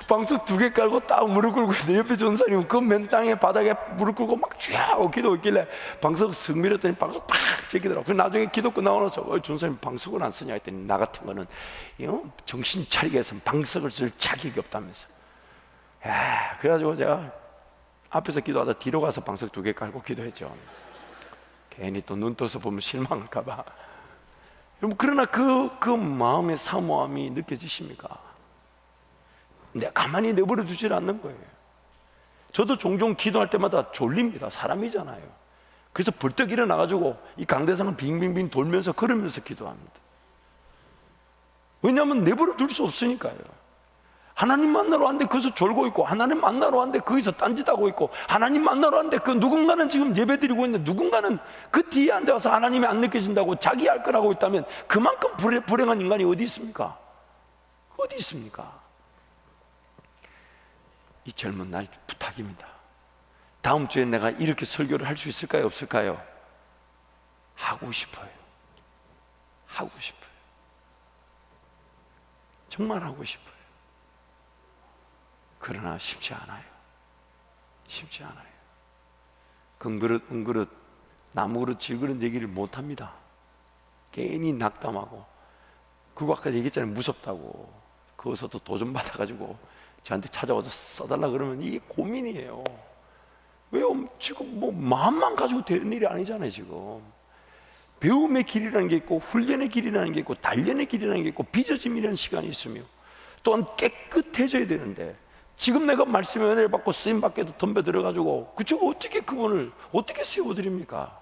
Speaker 1: 방석 2개 깔고 딱 무릎 꿇고 있는데 옆에 전사님은 그 맨 땅에 바닥에 무릎 꿇고 막 쥐하고 기도하고 있길래 방석 슥 밀었더니 방석 팍 제끼더라고. 그래서 나중에 기도 끝나고 나서 전사님 방석을 안 쓰냐 했더니 나 같은 거는 정신 차리게 해서 방석을 쓸 자격이 없다면서. 그래가지고 제가 앞에서 기도하다 뒤로 가서 방석 2개 깔고 기도했죠. 괜히 또 눈 떠서 보면 실망할까봐. 여러분, 그러나 그 마음의 사모함이 느껴지십니까? 내가 가만히 내버려 두질 않는 거예요. 저도 종종 기도할 때마다 졸립니다. 사람이잖아요. 그래서 벌떡 일어나가지고 이 강대상을 빙빙빙 돌면서 걸으면서 기도합니다. 왜냐하면 내버려 둘 수 없으니까요. 하나님 만나러 왔는데 거기서 졸고 있고, 하나님 만나러 왔는데 거기서 딴짓하고 있고, 하나님 만나러 왔는데 그 누군가는 지금 예배드리고 있는데 누군가는 그 뒤에 앉아서 하나님이 안 느껴진다고 자기 할 거라고 있다면 그만큼 불행한 인간이 어디 있습니까? 어디 있습니까? 이 젊은 날 부탁입니다. 다음 주에 내가 이렇게 설교를 할 수 있을까요? 없을까요? 하고 싶어요. 하고 싶어요. 정말 하고 싶어요. 그러나 쉽지 않아요. 쉽지 않아요. 은그릇 나무 그릇 질그릇 얘기를 못합니다. 괜히 낙담하고, 그거 아까 얘기했잖아요. 무섭다고. 거기서 또 도전 받아가지고 저한테 찾아와서 써달라 그러면 이게 고민이에요. 왜요? 지금 뭐 마음만 가지고 되는 일이 아니잖아요. 지금 배움의 길이라는 게 있고, 훈련의 길이라는 게 있고, 단련의 길이라는 게 있고, 빚어짐이라는 시간이 있으며, 또한 깨끗해져야 되는데, 지금 내가 말씀의 은혜를 받고 쓰임 받게도 덤벼 들어가지고, 그저 어떻게 그분을 어떻게 세워드립니까?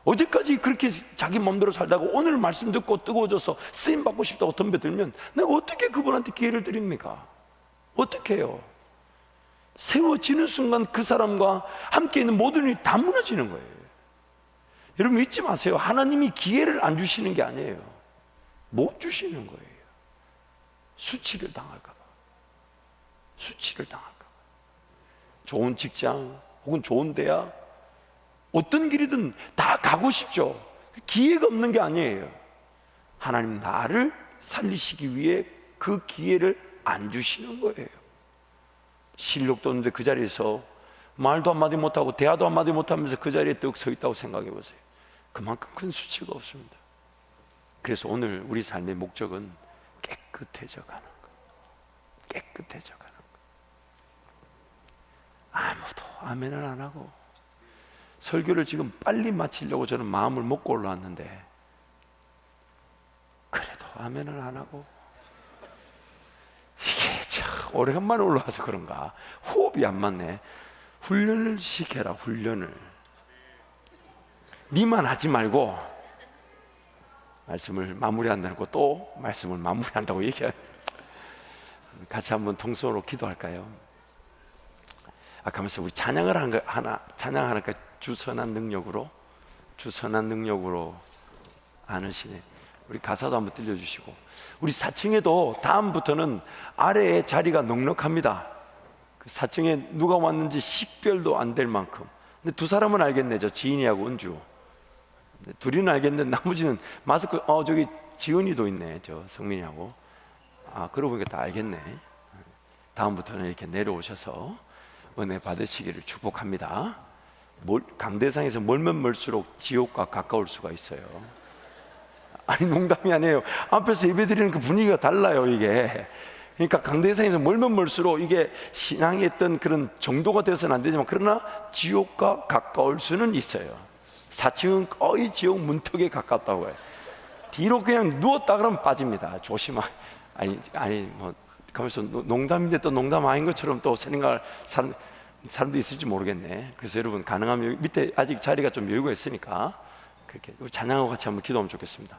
Speaker 1: 어제까지 그렇게 자기 마음대로 살다가 오늘 말씀 듣고 뜨거워져서 쓰임 받고 싶다고 덤벼 들면 내가 어떻게 그분한테 기회를 드립니까? 어떻게 해요? 세워지는 순간 그 사람과 함께 있는 모든 일이 다 무너지는 거예요. 여러분 잊지 마세요. 하나님이 기회를 안 주시는 게 아니에요. 못 주시는 거예요. 수치를 당할까 봐. 수치를 당할까 봐. 좋은 직장 혹은 좋은 대학, 어떤 길이든 다 가고 싶죠. 기회가 없는 게 아니에요. 하나님 나를 살리시기 위해 그 기회를 안 주시는 거예요. 실력도 없는데 그 자리에서 말도 한마디 못하고 대화도 한마디 못하면서 그 자리에 떡 서 있다고 생각해 보세요. 그만큼 큰 수치가 없습니다. 그래서 오늘 우리 삶의 목적은 깨끗해져 가는 것. 깨끗해져 가는 것. 아무도 아멘을 안 하고, 설교를 지금 빨리 마치려고 저는 마음을 먹고 올라왔는데 그래도 아멘을 안 하고, 이게 참 오래간만에 올라와서 그런가 호흡이 안 맞네. 훈련을 시켜라. 훈련을. 니만 하지 말고 말씀을 마무리한다고 또 말씀을 마무리한다고 얘기해. 같이 한번 통성으로 기도할까요? 아까 말씀 우리 찬양을 찬양하니까 주 선한 능력으로 안으시네. 우리 가사도 한번 들려주시고, 우리 4층에도 다음부터는 아래에 자리가 넉넉합니다. 그 4층에 누가 왔는지 식별도 안 될 만큼. 근데 두 사람은 알겠네. 저 지인이하고 은주. 둘이는 알겠는데 나머지는 마스크, 저기 지은이도 있네. 저 성민이하고. 그러고 보니까 다 알겠네. 다음부터는 이렇게 내려오셔서 은혜 받으시기를 축복합니다. 강대상에서 멀면 멀수록 지옥과 가까울 수가 있어요. 아니 농담이 아니에요. 앞에서 예배드리는 그 분위기가 달라요. 이게 그러니까 강대상에서 멀면 멀수록 이게 신앙의 어떤 그런 정도가 되어서는 안 되지만, 그러나 지옥과 가까울 수는 있어요. 4층은 거의 지옥 문턱에 가깝다고 해요. 뒤로 그냥 누웠다 그러면 빠집니다. 조심하. 아니 뭐 가면서 농담인데 또 농담 아닌 것처럼 또 생각할 사람도 있을지 모르겠네. 그래서 여러분 가능하면 밑에 아직 자리가 좀 여유가 있으니까 그렇게 우리 찬양하고 같이 한번 기도하면 좋겠습니다.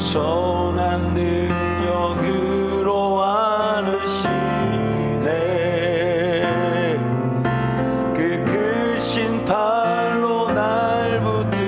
Speaker 2: 선한 능력으로 안으시네. 그 크신 팔로 날 붙들어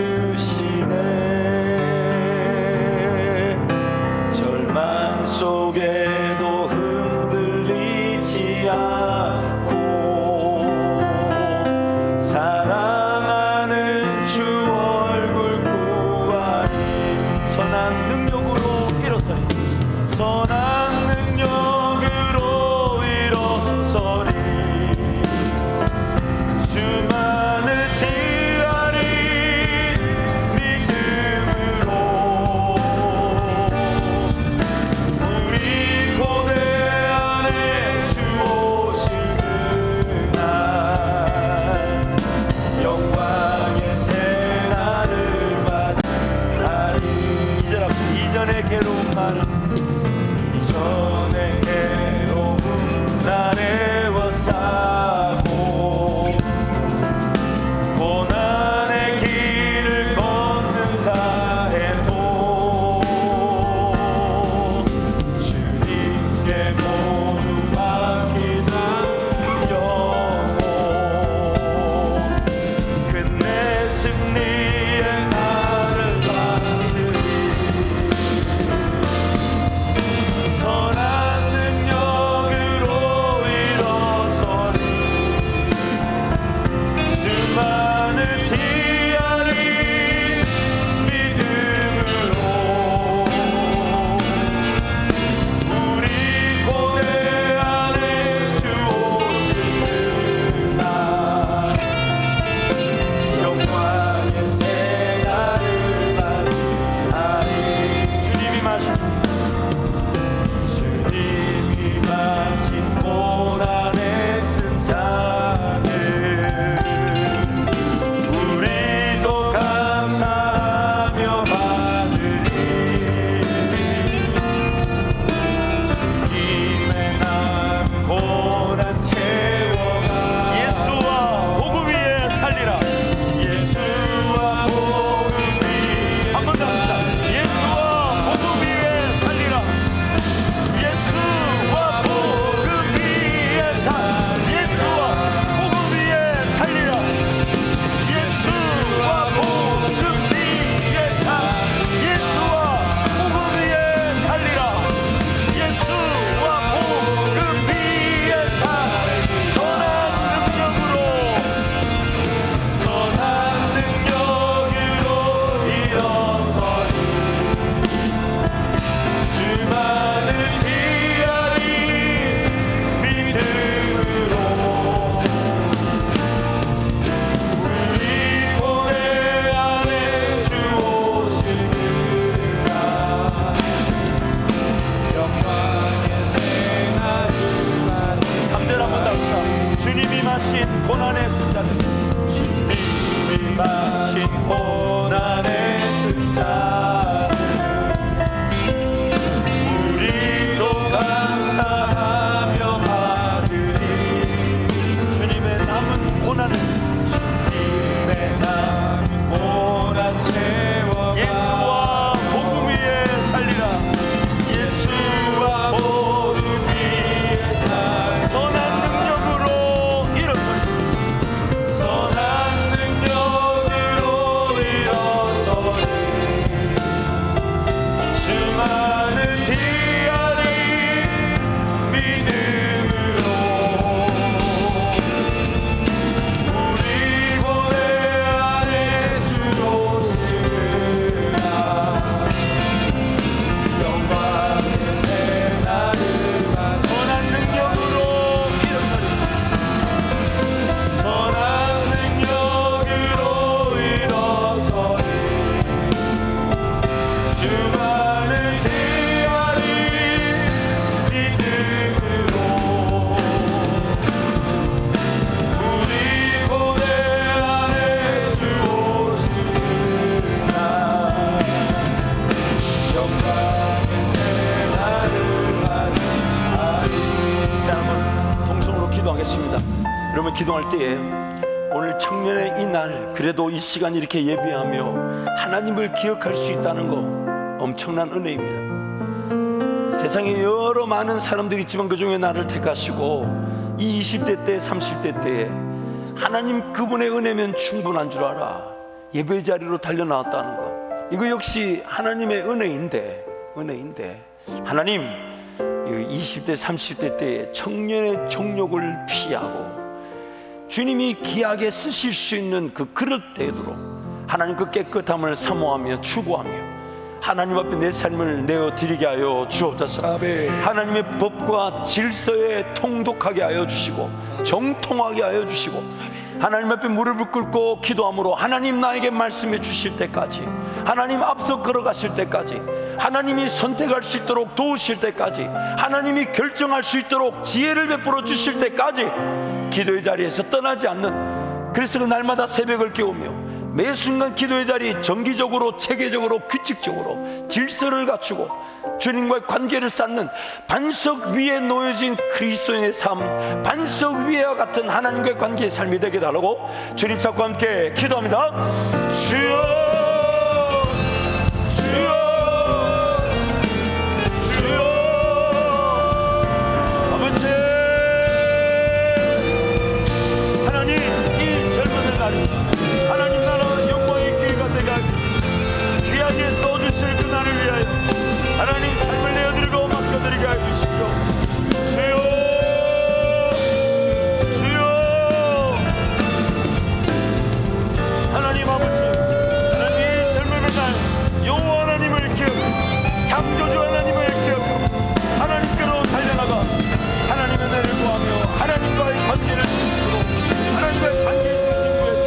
Speaker 1: 마신 고난의 숫자들,
Speaker 2: 주님이 마신 고난의 숫자들 우리도 감사하며 받으리.
Speaker 1: 주님의 남은 고난을,
Speaker 2: 주님의 남은 고난 채워
Speaker 1: 예수와 복음 위에 살리라.
Speaker 2: 예수와 복음 위에 살
Speaker 1: 선한 능력으로 일어서리.
Speaker 2: 선한 능력으로 일어서리. 주만을 지하리 믿음으로 우리 고뇌 안에 주로 쓰라. 영광의 새날을 맞아
Speaker 1: 선한 능력으로 일어서리.
Speaker 2: 선한 능력으로 일어서리. 주만을 지하리 믿음으로 우리 고뇌 안에 주 오시나. 영광의 새날을 맞이하리.
Speaker 1: 이제 한번 동성으로 기도하겠습니다. 여러분, 기도할 때에 오늘 청년의 이 날, 그래도 이 시간 이렇게 예배하며 하나님을 기억할 수 있다는 거 엄청난 은혜입니다. 세상에 여러 많은 사람들이 있지만 그 중에 나를 택하시고 이 20대 때 30대 때에 하나님 그분의 은혜면 충분한 줄 알아 예배 자리로 달려나왔다는 거, 이거 역시 하나님의 은혜인데 하나님, 20대 30대 때에 청년의 정욕을 피하고 주님이 귀하게 쓰실 수 있는 그 그릇 되도록 하나님 그 깨끗함을 사모하며 추구하며 하나님 앞에 내 삶을 내어드리게 하여 주옵소서. 하나님의 법과 질서에 통독하게 하여 주시고 정통하게 하여 주시고 하나님 앞에 무릎을 꿇고 기도함으로 하나님 나에게 말씀해 주실 때까지, 하나님 앞서 걸어가실 때까지, 하나님이 선택할 수 있도록 도우실 때까지, 하나님이 결정할 수 있도록 지혜를 베풀어 주실 때까지 기도의 자리에서 떠나지 않는, 그래서 그 날마다 새벽을 깨우며 매 순간 기도의 자리 정기적으로 체계적으로 규칙적으로 질서를 갖추고 주님과의 관계를 쌓는 반석 위에 놓여진 그리스도인의 삶, 반석 위에와 같은 하나님과의 관계의 삶이 되게 달라고 주님 찾고 함께 기도합니다. 주여, 주여, 주여. 아버지 하나님, 이 젊은 날이 하나님 나라 영광의 기회가 되가 귀하게 써주실 그 날을 위하여 하나님 삶을 내어드리고 맡겨드리게 하여 주십시오. 주여, 주여. 하나님 아버지, 하나님 이 젊은 날 여호와 하나님을 기억하고 창조주 하나님을 기억하고 하나님께로 달려나가 하나님의 은혜를 구하며 하나님과의 관계를 중심으로 하나님과의 관계의 중심부에서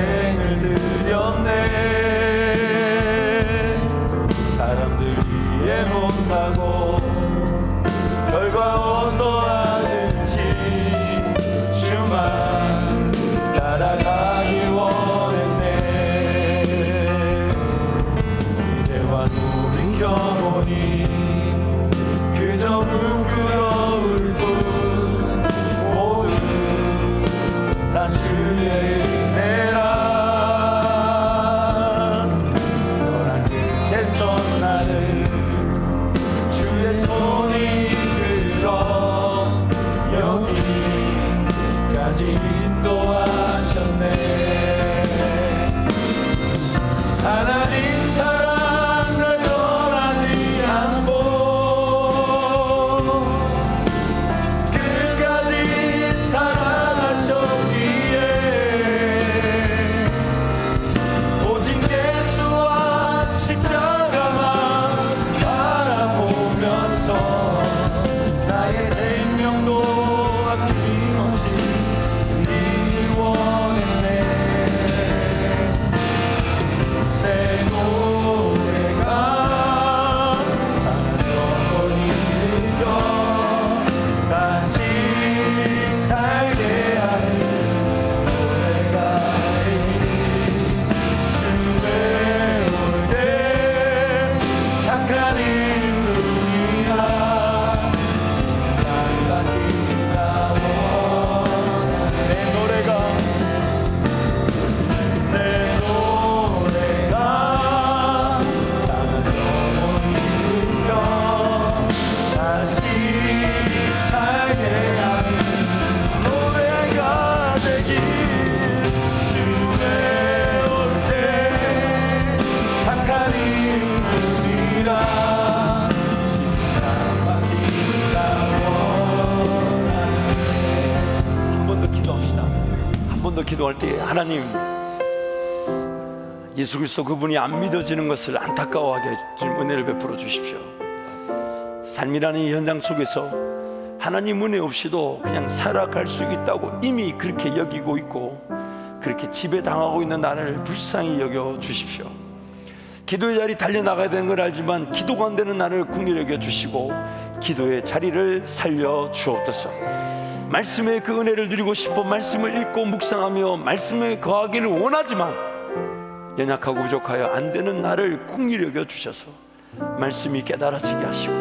Speaker 2: 인생을 드렸네. 사람들이해 못하고 결과 어떠하든지 주만 따라가길 원했네. 이제와 돌이켜보니 그저 부끄러울 뿐 모두 다 주의 은혜라. 너란 끝에서 나를 주의 손이 이끌어 여기까지 인도하셨네. 하나님 사랑 날 떠나지 않고 끝까지 사랑하셨기에 오직 예수와 십자가만 바라보면서 나의 생명도 아낌없이 드리길 원했네. 내 노래가 사랑을 일으켜 다시 살게 하는 노래가 되니 주에 올 때 착한 이름이라 칭찬받기가 원하네. 내 노래가 사랑을 일으켜 다시 살게 하는 노래가 되길. 주에 올 때 착한 이름이라 칭찬받기가 원하네.
Speaker 1: 한 번 더 기도합시다. 한 번 더 기도할 때 하나님, 예수 그리스도 그분이 안 믿어지는 것을 안타까워하게 해줄 은혜를 베풀어 주십시오. 삶이라는 이 현장 속에서 하나님 은혜 없이도 그냥 살아갈 수 있다고 이미 그렇게 여기고 있고 그렇게 지배당하고 있는 나를 불쌍히 여겨 주십시오. 기도의 자리 달려나가야 되는 걸 알지만 기도가 안 되는 나를 긍휼히 여겨 주시고 기도의 자리를 살려 주옵소서. 말씀의 그 은혜를 누리고 싶어 말씀을 읽고 묵상하며 말씀에 거하기를 원하지만 연약하고 부족하여 안 되는 나를 긍휼히 여겨 주셔서 말씀이 깨달아지게 하시고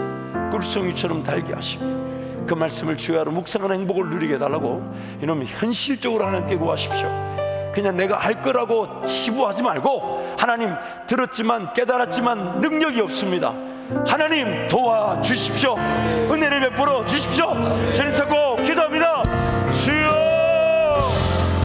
Speaker 1: 꿀송이처럼 달게 하시고 그 말씀을 주야로 묵상하는 행복을 누리게 해달라고 이놈 현실적으로 하나님께 구하십시오. 그냥 내가 할 거라고 치부하지 말고 하나님 들었지만 깨달았지만 능력이 없습니다. 하나님 도와주십시오. 은혜를 베풀어 주십시오. 주님 찾고